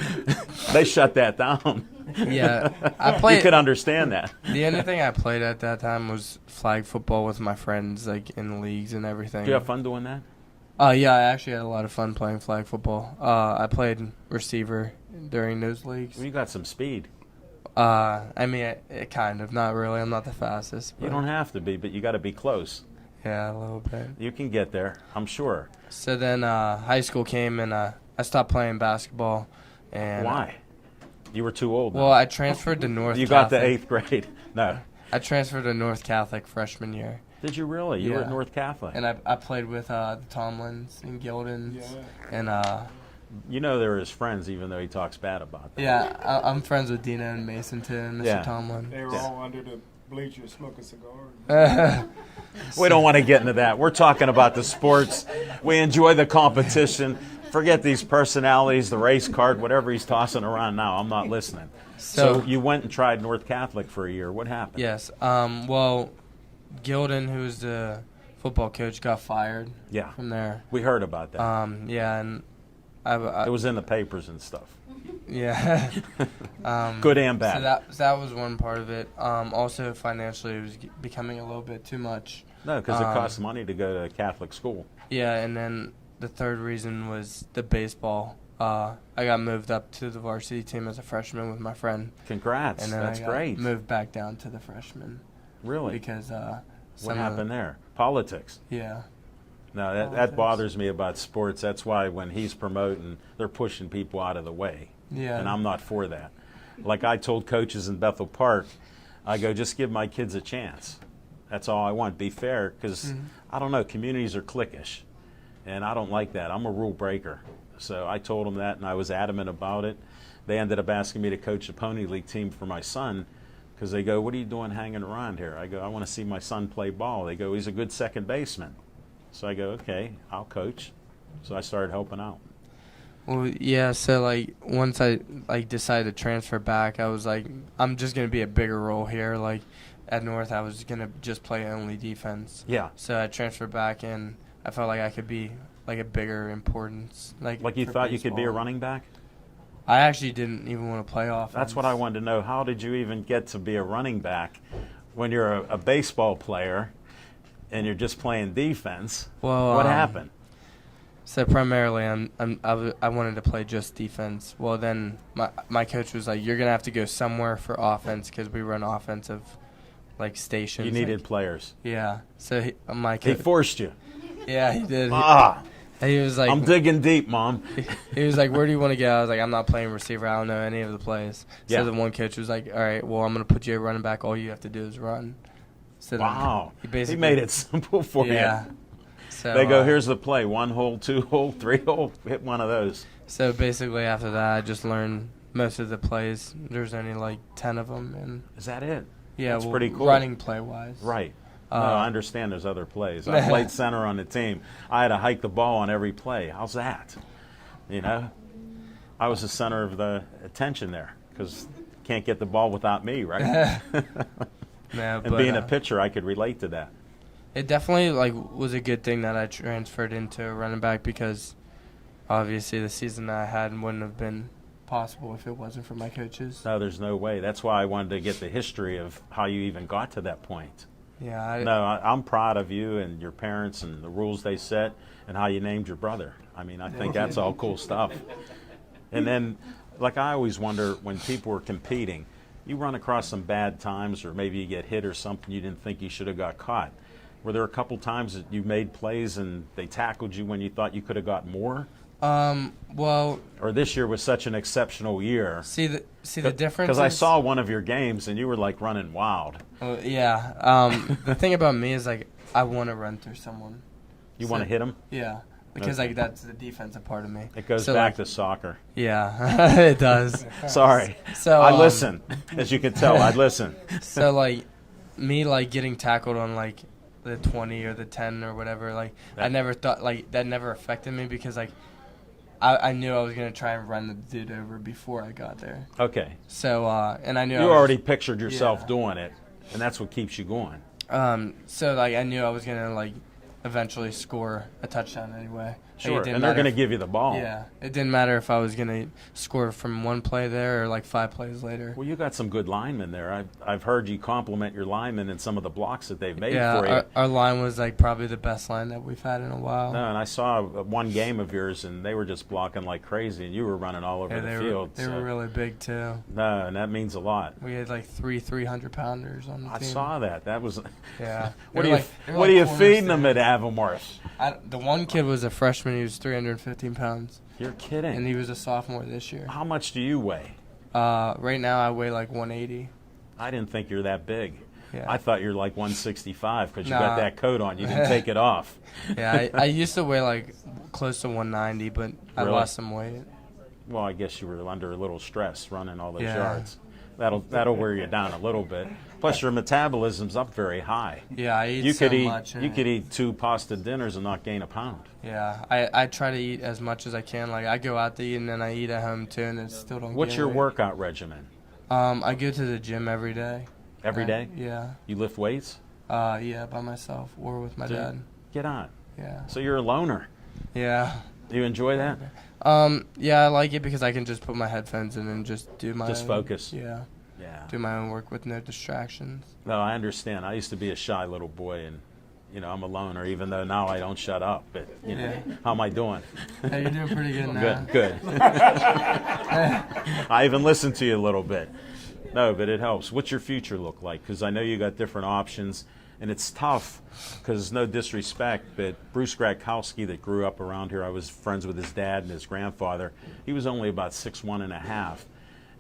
they shut that down. Yeah, I played. You could understand that. The only thing I played at that time was flag football with my friends, in leagues and everything. Did you have fun doing that? Yeah, I actually had a lot of fun playing flag football. I played receiver during those leagues. Well, you got some speed. I mean, it kind of, not really. I'm not the fastest. You don't have to be, but you got to be close. Yeah, a little bit. You can get there, I'm sure. So then high school came, and I stopped playing basketball. And why? You were too old. Well, I transferred to North You Catholic. got to 8th grade. No. I transferred to North Catholic freshman year. Did you really? You were at North Catholic. And I played with the Tomlins and Gildens. Yeah. And you know they're his friends, even though he talks bad about them. yeah, I'm friends with Dina and Mason too, and Mr. Yeah. Tomlin. They were all under the bleachers smoking cigars. We don't want to get into that. We're talking about the sports. We enjoy the competition. Forget these personalities, the race card, whatever he's tossing around now. I'm not listening. So you went and tried North Catholic for a year. What happened? Yes. Well, Gilden, who was the football coach, got fired. Yeah. From there. We heard about that. Yeah, and it was in the papers and stuff. Yeah. Good and bad. So that was one part of it. Also, financially, it was becoming a little bit too much. No, because it costs money to go to Catholic school. Yeah, and then the third reason was the baseball. I got moved up to the varsity team as a freshman with my friend. Congrats. And then That's great. Moved back down to the freshman. Really? Because what happened there? Politics. Yeah. No, that bothers me about sports. That's why when he's promoting, they're pushing people out of the way. Yeah. And I'm not for that. Like I told coaches in Bethel Park, I go, just give my kids a chance. That's all I want. Be fair, because I don't know, communities are cliquish. And I don't like that. I'm a rule breaker. So I told them that, and I was adamant about it. They ended up asking me to coach the Pony League team for my son, because they go, what are you doing hanging around here? I go, I want to see my son play ball. They go, he's a good second baseman. So I go, okay, I'll coach. So I started helping out. Well, yeah, so, once I, decided to transfer back, I was like, I'm just going to be a bigger role here. At North, I was going to just play only defense. Yeah. So I transferred back, and I felt like I could be, a bigger importance. Like you thought you could be a running back? I actually didn't even want to play offense. That's what I wanted to know. How did you even get to be a running back when you're a baseball player and you're just playing defense? Well, what happened? So primarily, I wanted to play just defense. Well, then my coach was like, "You're gonna have to go somewhere for offense because we run offensive, stations." You needed players. Yeah. So he forced you. Yeah, he did. He was like, I'm digging deep, Mom. He was like, where do you want to go? I was like, I'm not playing receiver. I don't know any of the plays. So Yeah. the one coach was like, all right, well, I'm going to put you at running back. All you have to do is run. So Wow. He He made it simple for yeah. you. So They go, here's the play, 1 hole, 2 hole, 3 hole, hit one of those. So basically, after that, I just learned most of the plays. There's only like 10 of them, and Is that it? yeah, That's well, pretty cool. running play wise. Right. No, I understand there's other plays. I played center on the team. I had to hike the ball on every play. How's that? You know? I was the center of the attention there because can't get the ball without me, right? No, And being a pitcher, I could relate to that. it definitely was a good thing that I transferred into running back because obviously the season that I had wouldn't have been possible if it wasn't for my coaches. No, there's no way. That's why I wanted to get the history of how you even got to that point. Yeah, I'm proud of you and your parents and the rules they set and how you named your brother. I mean, I think that's all cool stuff. And then, like I always wonder, when people are competing, you run across some bad times or maybe you get hit or something you didn't think you should have got caught. Were there a couple times that you made plays and they tackled you when you thought you could have got more? Well, Or this year was such an exceptional year? see the difference. Because I is- saw one of your games and you were like running wild. Yeah. The thing about me is like I want to run through someone. You want to hit them? Yeah, because Okay. like that's the defensive part of me. It goes So, back like, to soccer. Yeah, it does. Sorry. So I listen. As you can tell, I listen. So like me like getting tackled on like the 20 or the 10 or whatever, like I never thought like that never affected me because like I knew I was gonna try and run the dude over before I got there. Okay. So and I knew You I was, already pictured yourself Yeah. doing it, and that's what keeps you going. So like I knew I was gonna like eventually score a touchdown anyway. Like, it Sure. didn't And they're matter going to if- give you the ball. Yeah, it didn't matter if I was gonna score from one play there or like 5 plays later. Well, you got some good linemen there. I've heard you compliment your linemen and some of the blocks that they've made Yeah, for you. our line was like probably the best line that we've had in a while. No, and I saw one game of yours, and they were just blocking like crazy, and you were running all over Yeah, the field. they were really big too. No, and that means a lot. We had like 300-pounders on the I team. saw that. That was. Yeah. What They are were you? like- they were What like are you corner feeding them at safety. Avamorth? The one kid was a freshman. He was 315 pounds, You're kidding. and he was a sophomore this year. How much do you weigh? Right now, I weigh like 180. I didn't think you're that big. Yeah. I thought you're like 165 because you Nah. got that coat on. You didn't take it off. Yeah, I used to weigh like close to 190, but I Really? lost some weight. Well, I guess you were under a little stress running all those Yeah. yards. That'll wear you down a little bit. Plus, your metabolism's up very high. Yeah, I eat You so could eat much. you could eat 2 pasta dinners and not gain a pound. Yeah, I try to eat as much as I can. Like I go out to eat and then I eat at home too, and it still don't. What's gain your weight. workout regimen? I go to the gym every day. Every day? Yeah. You lift weights? Yeah, by myself or with my Dude. dad. Get on. Yeah. So you're a loner. Yeah. Do you enjoy that? Yeah, I like it because I can just put my headphones in and just do my Just own, focus. Yeah. Yeah. Do my own work with no distractions. No, I understand. I used to be a shy little boy, and I'm a loner. Even though now I don't shut up. But Yeah. how am I doing? Hey, you're doing pretty good now. Good. I even listened to you a little bit. No, but it helps. What's your future look like? Because I know you got different options, and it's tough. Because no disrespect, but Bruce Grakowski that grew up around here, I was friends with his dad and his grandfather. He was only about 6'1" and a half,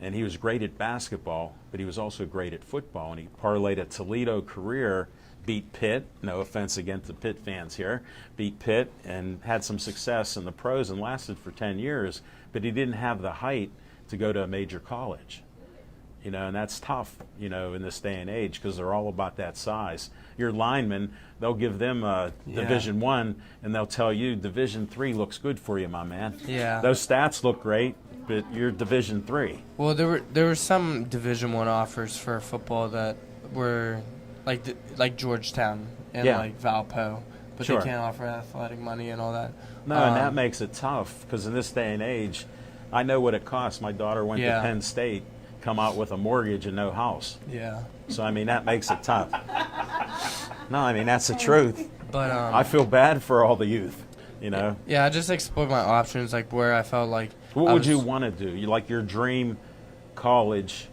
and he was great at basketball, but he was also great at football. And he parlayed a Toledo career, beat Pitt. No offense against the Pitt fans here. Beat Pitt and had some success in the pros and lasted for 10 years, but he didn't have the height to go to a major college. And that's tough, in this day and age because they're all about that size. Your linemen, they'll give them Division I, and they'll tell you Division III looks good for you, my man. Yeah. Those stats look great, but you're Division III. Well, there were some Division I offers for football that were like Georgetown and Yeah. like Valpo, but Sure. they can't offer athletic money and all that. No, and that makes it tough because in this day and age, I know what it costs. My daughter went Yeah. to Penn State, come out with a mortgage and no house. Yeah. So, that makes it tough. No, that's the truth. But I feel bad for all the youth, yeah, I just explored my options, like where I felt like. What I would was- you want to do? You like your dream college?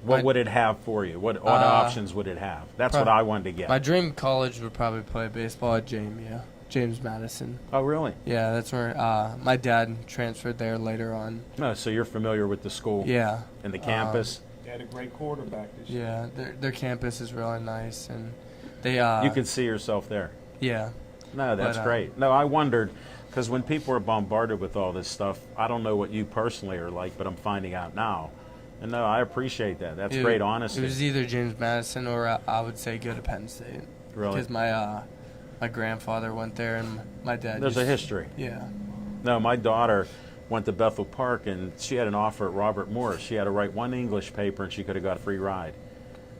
What My- would it have for you? What options would it have? That's what I wanted to get. My dream college would probably play baseball at James Madison. Oh, really? Yeah, that's where my dad transferred there later on. No, so you're familiar with the school Yeah. and the campus. They had a great quarterback this year. Yeah, their campus is really nice, and they. You could see yourself there. Yeah, No, that's great. No, I wondered, because when people are bombarded with all this stuff, I don't know what you personally are like, but I'm finding out now. And no, I appreciate that. That's great honesty. It was either James Madison or I would say go to Penn State. Really? Because my grandfather went there and my dad. There's a history. Yeah. No, my daughter went to Bethel Park, and she had an offer at Robert Morris. She had to write one English paper, and she could have got a free ride.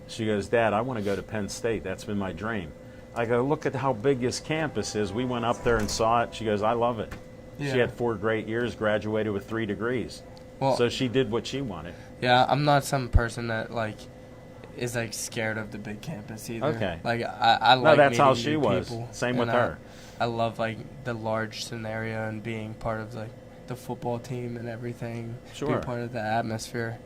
She goes, Dad, I want to go to Penn State. That's been my dream. I go, look at how big this campus is. We went up there and saw it. She goes, I love it. Yeah. She had 4 great years, graduated with 3 degrees. Well, so she did what she wanted. Yeah, I'm not some person that like is like scared of the big campus either. Okay. Like I like that's how meeting she new was. people, Same with and her. I love like the large scenario and being part of like the football team and everything. Sure. Being part of the atmosphere.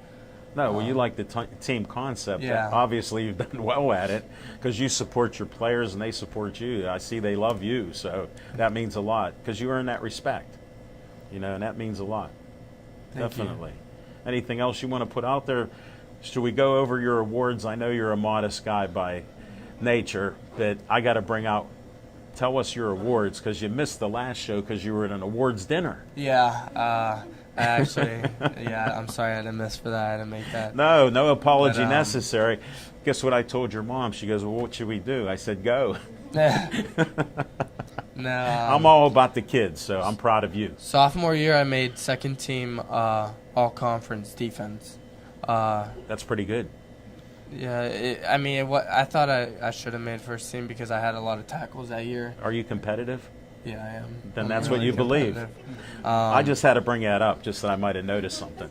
No, well, you like the team concept. Yeah. Obviously, you've done well at it because you support your players and they support you. I see they love you, so that means a lot because you earn that respect. You know, and that means a lot. Thank Definitely. you. Anything else you want to put out there? Should we go over your awards? I know you're a modest guy by nature, but I got to bring out. Tell us your awards because you missed the last show because you were at an awards dinner. Yeah. I actually, I'm sorry I didn't miss for that. I didn't make that. No apology necessary. Guess what I told your mom? She goes, well, what should we do? I said, go. No. I'm all about the kids, so I'm proud of you. Sophomore year, I made second team all-conference defense. That's pretty good. Yeah, I thought I should have made first team because I had a lot of tackles that year. Are you competitive? Yeah, I am. Then I'm that's really what you believe. I just had to bring that up just that I might have noticed something.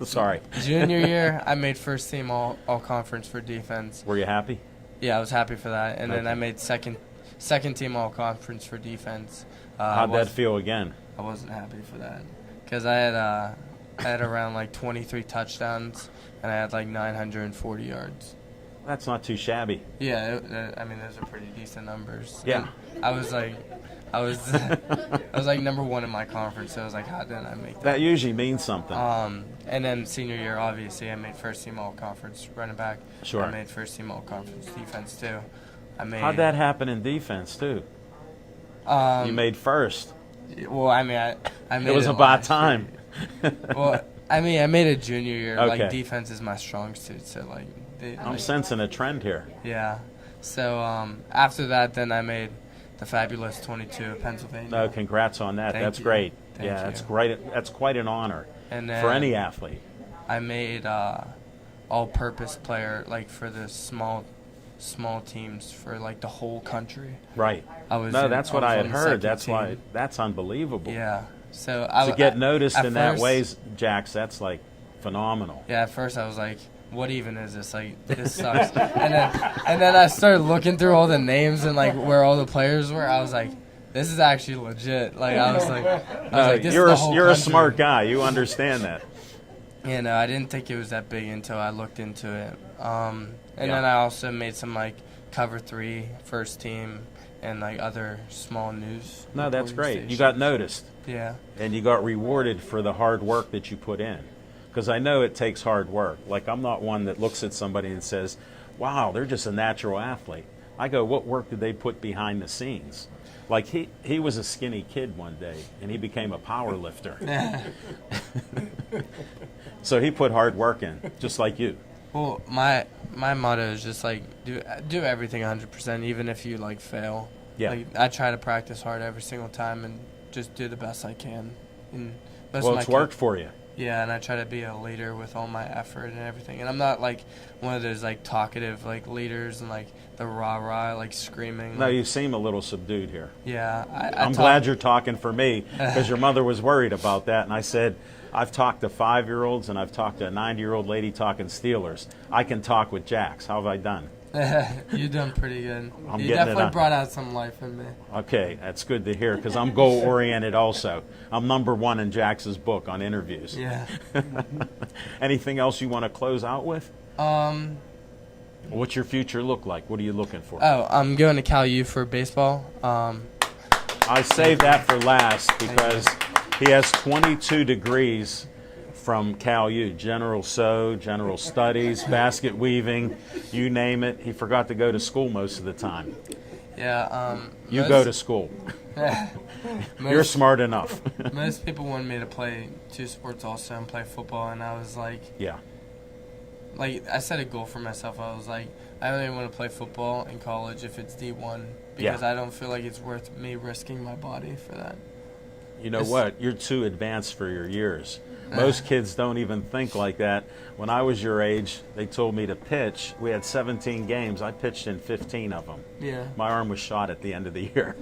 Sorry. Junior year, I made first team all-conference for defense. Were you happy? Yeah, I was happy for that. And then Okay. I made second team all-conference for defense. How'd that feel again? I wasn't happy for that because I had around like 23 touchdowns and I had like 940 yards. That's not too shabby. Yeah, those are pretty decent numbers. Yeah. And I was like number 1 in my conference, so I was like, how didn't I make that? That usually means something. And then senior year, obviously, I made first team all-conference running back. Sure. I made first team all-conference defense too. How'd that happen in defense too? You made first. Well, I made it was about time. Well, I made it junior year. Okay. Like defense is my strong suit, so like. I'm sensing a trend here. Yeah. So after that, then I made the fabulous 22 of Pennsylvania. No, congrats on that. That's great. Thank you. That's great. That's quite an honor And then for any athlete. I made all-purpose player like for the small teams for like the whole country. Right. That's what I had heard. That's unbelievable. Yeah. So to get noticed in that way, Jax, that's like phenomenal. Yeah. At first, I was like, what even is this? Like, this sucks. and then I started looking through all the names and like where all the players were. I was like, this is actually legit. Like I was like, this you're is the whole you're a country. smart guy. You understand that. Yeah, no, I didn't think it was that big until I looked into it. Then I also made some like cover 3 first team and like other small news. No, that's great. stations. You got noticed. Yeah. And you got rewarded for the hard work that you put in. Because I know it takes hard work. Like, I'm not one that looks at somebody and says, wow, they're just a natural athlete. I go, what work did they put behind the scenes? Like, he was a skinny kid one day, and he became a power lifter. So he put hard work in, just like you. Well, my motto is just like do everything 100%, even if you like fail. Yeah. Like, I try to practice hard every single time and just do the best I can. And Well, it's worked for you. Yeah, and I try to be a leader with all my effort and everything. And I'm not like one of those like talkative like leaders and like the rah-rah like screaming. No, you seem a little subdued here. Yeah. I'm glad you're talking for me because your mother was worried about that. And I said, I've talked to 5-year-olds and I've talked to a 90-year-old lady talking Steelers. I can talk with Jax. How have I done? You've done pretty good. I'm You getting it definitely on. brought out some life in me. Okay, that's good to hear because I'm goal-oriented also. I'm number 1 in Jax's book on interviews. Yeah. Anything else you want to close out with? What's your future look like? What are you looking for? Oh, I'm going to Cal U for baseball. I saved that for last because he has 22 degrees from Cal U, General Studies, basket weaving, you name it. He forgot to go to school most of the time. Yeah. You go to school. You're smart enough. Most people wanted me to play 2 sports also and play football, and I was like, Yeah. like I set a goal for myself. I was like, I only want to play football in college if it's D1 because Yeah. I don't feel like it's worth me risking my body for that. You know what? You're too advanced for your years. Most kids don't even think like that. When I was your age, they told me to pitch. We had 17 games. I pitched in 15 of them. Yeah. My arm was shot at the end of the year.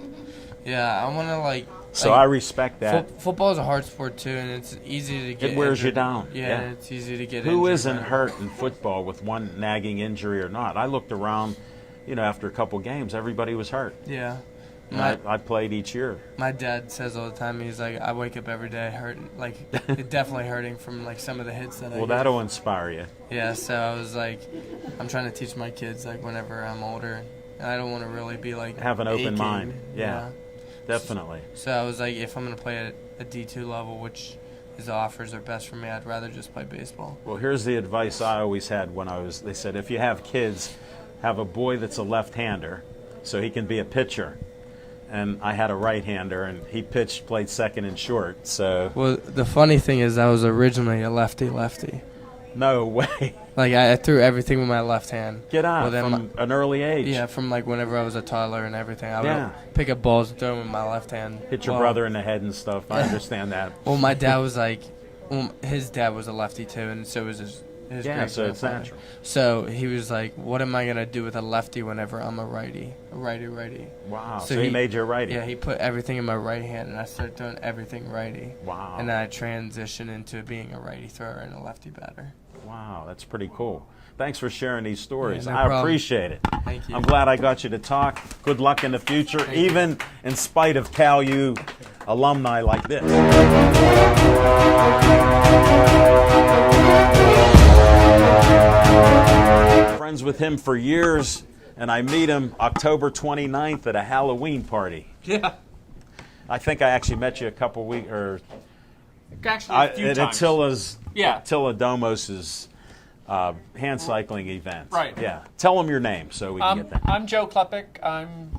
Yeah, I want to like. So like, I respect that. Football is a hard sport too, and it's easy to get. It wears you injured. down. Yeah, it's easy to get. Who injured isn't by. hurt in football with one nagging injury or not? I looked around, after a couple games, everybody was hurt. Yeah. And I played each year. My dad says all the time, he's like, I wake up every day hurting, like, it definitely hurting from, like, some of the hits that I Well, get. that'll inspire you. Yeah, so I was like, I'm trying to teach my kids, like, whenever I'm older, and I don't want to really be, like, Have an open aching. mind. Yeah. Definitely. So I was like, if I'm going to play at a D2 level, which is the offers are best for me, I'd rather just play baseball. Well, here's the advice I always had they said, if you have kids, have a boy that's a left-hander so he can be a pitcher. And I had a right-hander, and he played second and short, so... Well, the funny thing is I was originally a lefty-lefty. No way. Like, I threw everything with my left hand. Get out Well, then from an early age. Yeah, from, like, whenever I was a toddler and everything. I would pick up balls and throw them with my left hand. Hit your brother in the head and stuff. I understand that. Well, my dad was like... his dad was a lefty, too, and so was his Yeah, so it's great-grandfather. natural. So he was like, what am I going to do with a lefty whenever I'm a righty? A righty. Wow, so he made you a righty. Yeah, he put everything in my right hand, and I started doing everything righty. Wow. And then I transitioned into being a righty thrower and a lefty batter. Wow, that's pretty cool. Thanks for sharing these stories. Yeah, no I problem. appreciate it. Thank you. I'm glad I got you to talk. Good luck in the future, even in spite of Cal U alumni like this. Friends with him for years, and I meet him October 29th at a Halloween party. Yeah. I think I actually met you a couple weeks, or Actually, a few at times. Attila Domos's hand cycling event. Right. Yeah. Tell them your name so we can get that. I'm Joe Kleppick. I'm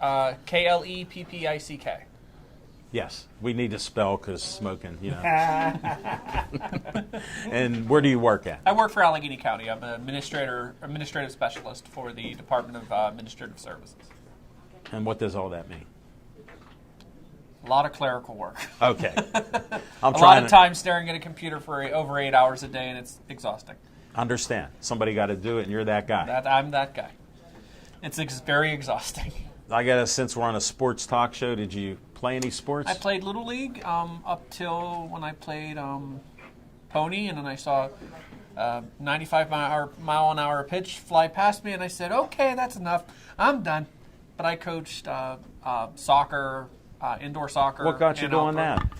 Kleppick. Yes. We need to spell because smoking, And where do you work at? I work for Allegheny County. I'm an administrative specialist for the Department of Administrative Services. And what does all that mean? A lot of clerical work. Okay. I'm A lot trying of to time staring at a computer for over 8 hours a day, and it's exhausting. understand. Somebody got to do it, and you're that guy. I'm that guy. It's very exhausting. I got to, since we're on a sports talk show, did you play any sports? I played Little League up till when I played Pony, and then I saw 95 mile an hour pitch fly past me, and I said, okay, that's enough. I'm done. But I coached soccer, indoor soccer. What got you and doing outdoor. that?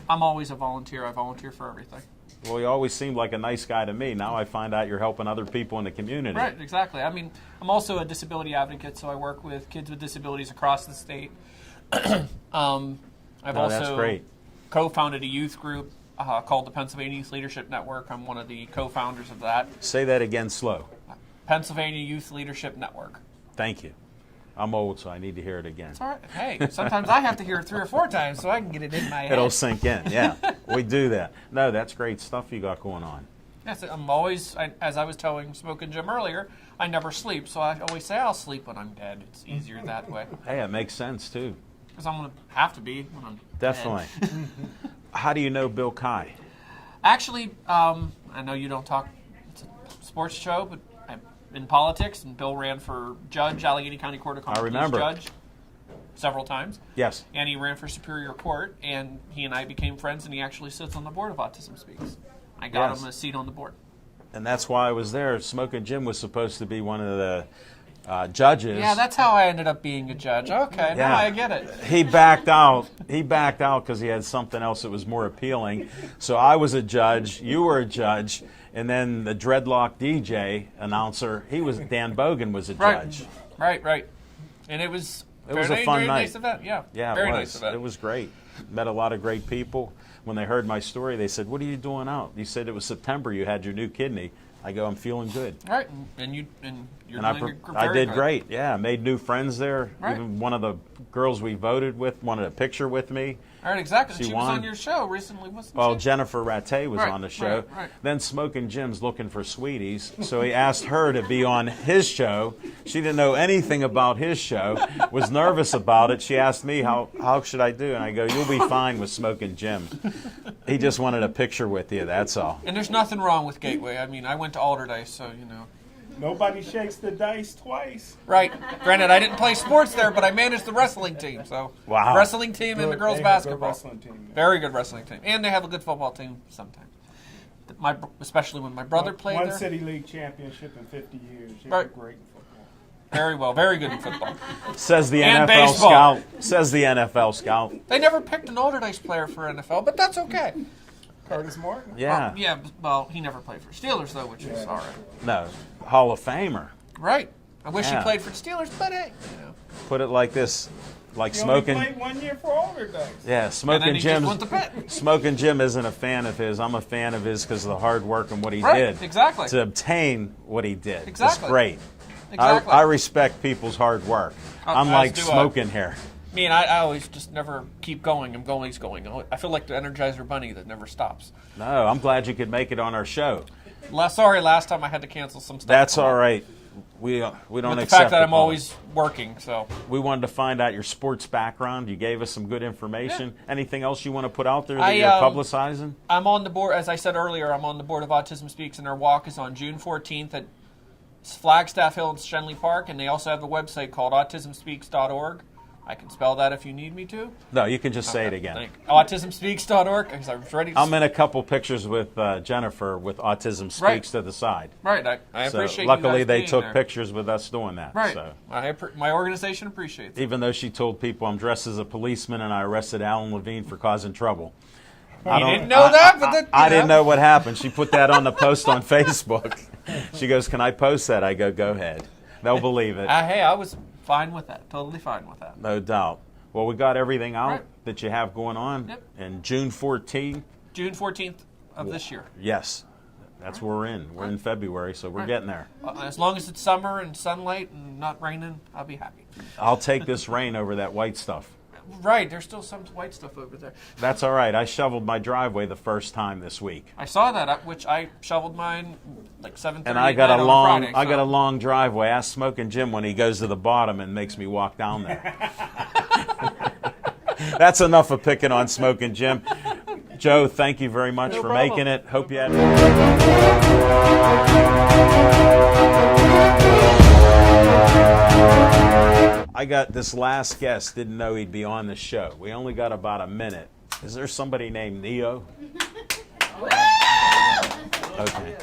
I'm always a volunteer. I volunteer for everything. Well, you always seemed like a nice guy to me. Now I find out you're helping other people in the community. Right, exactly. I mean, I'm also a disability advocate, so I work with kids with disabilities across the state. I've That's also great. co-founded a youth group called the Pennsylvania Youth Leadership Network. I'm one of the co-founders of that. Say that again slow. Pennsylvania Youth Leadership Network. Thank you. I'm old, so I need to hear it again. It's all right. Hey, sometimes I have to hear it 3 or 4 times so I can get it in my head. It'll sink in, yeah. We do that. No, that's great stuff you got going on. Yes, I'm always, as I was telling Smoke and Jim earlier, I never sleep, so I always say I'll sleep when I'm dead. It's easier that way. Hey, it makes sense, too. Because I'm going to have to be when I'm Definitely. dead. How do you know Bill Kai? Actually, I know you don't talk, it's a sports show, but I'm in politics, and Bill ran for judge, Allegheny County Court of Common Pleas remember. judge, several times. Yes. And he ran for Superior Court, and he and I became friends, and he actually sits on the board of Autism Speaks. I got Yes. him a seat on the board. And that's why I was there. Smoking Jim was supposed to be one of the judges. Yeah, that's how I ended up being a judge. Okay, now I get it. He backed out. He backed out because he had something else that was more appealing. So I was a judge. You were a judge. And then the dreadlock DJ announcer, Dan Bogan was a judge. Right. And it was It was a fun very night. nice event. Yeah, Yeah, very it was. nice event. It was great. Met a lot of great people. When they heard my story, they said, "What are you doing out?" You said it was September. You had your new kidney. I go, I'm feeling good. Right, and you're And doing I very did good. great. Yeah, I made new friends there. Right. Even one of the girls we voted with wanted a picture with me. All right, exactly. She She was won. on your show recently, wasn't Well, she? Jennifer Rattay was Right, on the show. right, right. Then Smoking Jim's looking for sweeties, so he asked her to be on his show. She didn't know anything about his show, was nervous about it. She asked me, how should I do? And I go, you'll be fine with Smoking Jim. He just wanted a picture with you, that's all. And there's nothing wrong with Gateway. I mean, I went to Alderdice, so you know. Nobody shakes the dice twice. Right. Granted, I didn't play sports there, but I managed the wrestling team. So Wow. wrestling team and the Good. girls They have a good basketball. wrestling team. Very good wrestling team, and they have a good football team sometimes. Especially when my brother played One there. city league championship in 50 years. They Right. were great in football. Very well, very good in football. Says the And NFL baseball. scout. Says the NFL scout. They never picked an Alderdice player for NFL, but that's okay. Curtis Martin. Yeah. Yeah. Well, he never played for Steelers though, which is all right. No. Hall of Famer. Right. I wish Yeah. he played for the Steelers, but hey, you know. Put it like this. Like He only Smoking. played 1 year for Alderdice. Yeah, And Smoking then he just Jim's. went to Pitt. Smoking Jim isn't a fan of his. I'm a fan of his because of the hard work and what he Right, did. exactly. To obtain what he did. Exactly. It's great. Exactly. I respect people's hard work. I'm as like do I. Smoking here. Me and I always just never keep going. I'm always going. I feel like the Energizer Bunny that never stops. No, I'm glad you could make it on our show. Sorry, last time I had to cancel some stuff. That's all right. We don't With the accept fact that I'm apology. always working, so. We wanted to find out your sports background. You gave us some good information. Anything else you want to put out there that I, you're publicizing? I'm on the board, as I said earlier, I'm on the board of Autism Speaks, and our walk is on June 14th at Flagstaff Hill in Shenley Park, and they also have a website called autismspeaks.org. I can spell that if you need me to. No, you can just say it again. Autismspeaks.org, because I was ready to I'm in a couple pictures with Jennifer with Autism Speaks Right. to the side. Right, I So appreciate luckily you guys they being took there. pictures with us doing that. Right. So My organization appreciates it. even though she told people I'm dressed as a policeman and I arrested Alan Levine for causing trouble. You didn't know that, but that, I didn't know what happened. She put that on the post on Facebook. She goes, "Can I post that?" I go ahead. They'll believe it. Hey, I was fine with that. Totally fine with that. No doubt. Well, we got everything out Right. that you have going on. Yep. And June 14th, June 14th of this year. yes, that's where we're in. We're in February, so we're Right. getting there. As long as it's summer and sunlight and not raining, I'll be happy. I'll take this rain over that white stuff. Right, there's still some white stuff over there. That's all right. I shoveled my driveway the first time this week. I saw that, which I shoveled mine like 7:30 And I got at a night long, on Friday, I got so- a long driveway. Ask Smoking Jim when he goes to the bottom and makes me walk down there. That's enough of picking on Smoking Jim. Joe, thank you very much for problem. making it. Hope you had. I got this last guest. Didn't know he'd be on the show. We only got about a minute. Is there somebody named Neo? Okay.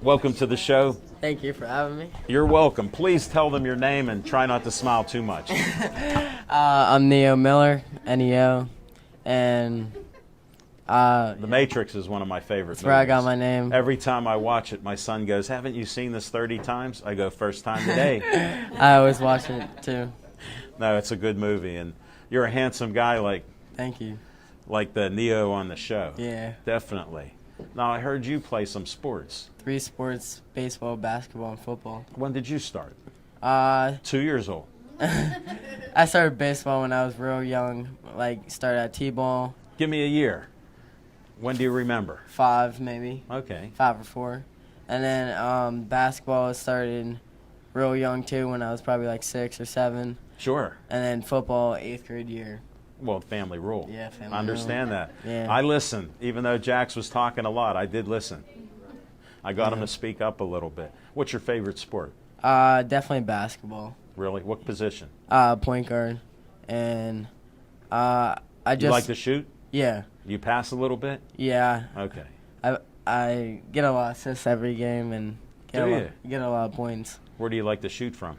Welcome to the show. Thank you for having me. You're welcome. Please tell them your name and try not to smile too much. I'm Neo Miller, NEO, and The Matrix is one of my favorite that's where I got movies. my name. Every time I watch it, my son goes, "Haven't you seen this 30 times?" I go, "First time today." I always watch it too. No, it's a good movie, and you're a handsome guy Thank you. like the Neo on the show. Yeah. Definitely. Now, I heard you play some sports. 3 sports: baseball, basketball, and football. When did you start? 2 years old. I started baseball when I was real young. Like started at t-ball, Give me a year. When do you remember? 5 maybe, Okay. 5 or 4, and then basketball started real young too when I was probably like 6 or 7, Sure. and then football 8th grade year. Well, family rule. Yeah, family I understand rule. that. Yeah. I listened. Even though Jax was talking a lot, I did listen. I got him to speak up a little bit. What's your favorite sport? Definitely basketball. Really? What position? Point guard, and I just You like to shoot? yeah, You pass a little bit? yeah. Okay. I get a lot of assists every game and Do you? get a lot of points. Where do you like to shoot from?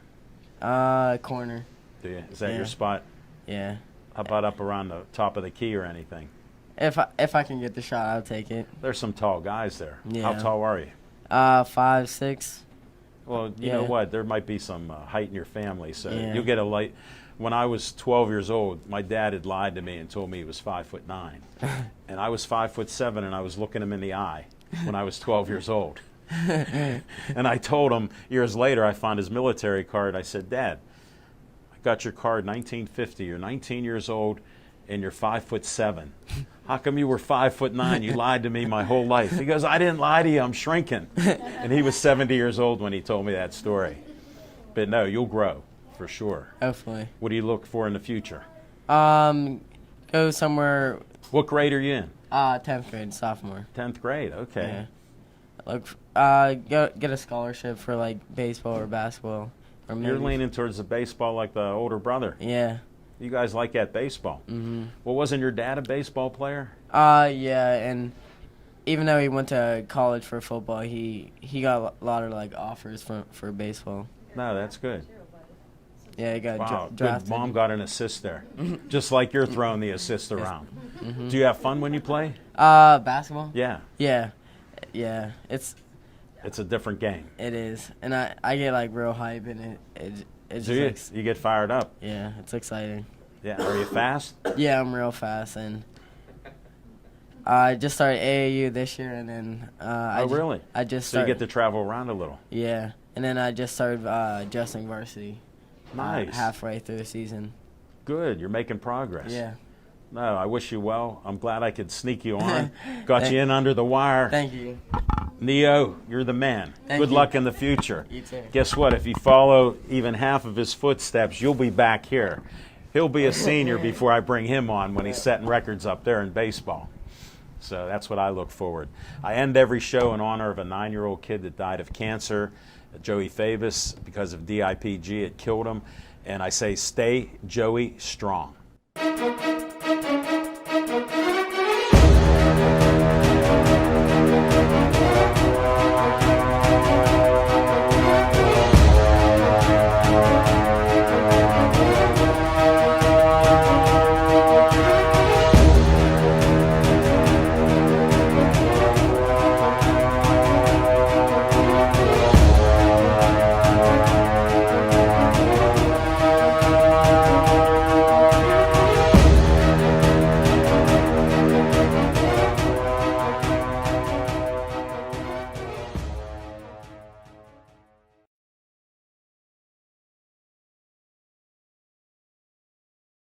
Corner, Do you? Is that Yeah. your spot? yeah. How about up around the top of the key or anything? If I can get the shot, I'll take it. There's some tall guys there. How Yeah. tall are you? 5, 6. Well, you know Yeah. what? There might be some height in your family, so Yeah. you'll get a light. When I was 12 years old, my dad had lied to me and told me he was 5'9", and I was 5'7", and I was looking him in the eye, when I was 12 years old. And I told him, years later, I found his military card. I said, Dad, I got your card 1950. You're 19 years old and you're 5'7". How come you were 5'9"? You lied to me my whole life. He goes, I didn't lie to you. I'm shrinking. And he was 70 years old when he told me that story. But no, you'll grow for sure. Hopefully. What do you look for in the future? Go somewhere. What grade are you in? 10th grade, sophomore. 10th grade. Okay. Yeah. Look, get a scholarship for like baseball or basketball. Or You're maybe, leaning towards the baseball like the older brother. Yeah. You guys like that baseball. Mhm. Well, wasn't your dad a baseball player? Yeah, and even though he went to college for football, he got a lot of like offers for baseball. No, that's good. Yeah, he got Wow, drafted. good. Mom got an assist there, just like you're throwing the assist around. Do you have fun when you play? Basketball? Yeah, Yeah. It's it's a different game. it is, and I get like real hype in it. It's Do just you? You get fired up. yeah, it's exciting. Yeah. Are you fast? Yeah, I'm real fast, and I just started AAU this year, and then Really? I just So you started, get to travel around a little. yeah, and then I just started adjusting varsity. Nice. Halfway through the season. Good. You're making progress. Yeah. No, I wish you well. I'm glad I could sneak you on. Got you in under the wire. Thank you. Neo, you're the man. Thank Good you. luck in the future. You too. Guess what? If you follow even half of his footsteps, you'll be back here. He'll be a senior before I bring him on when he's setting records up there in baseball. So that's what I look forward. I end every show in honor of a 9-year-old kid that died of cancer, Joey Favis, because of DIPG. It killed him. And I say, stay Joey strong.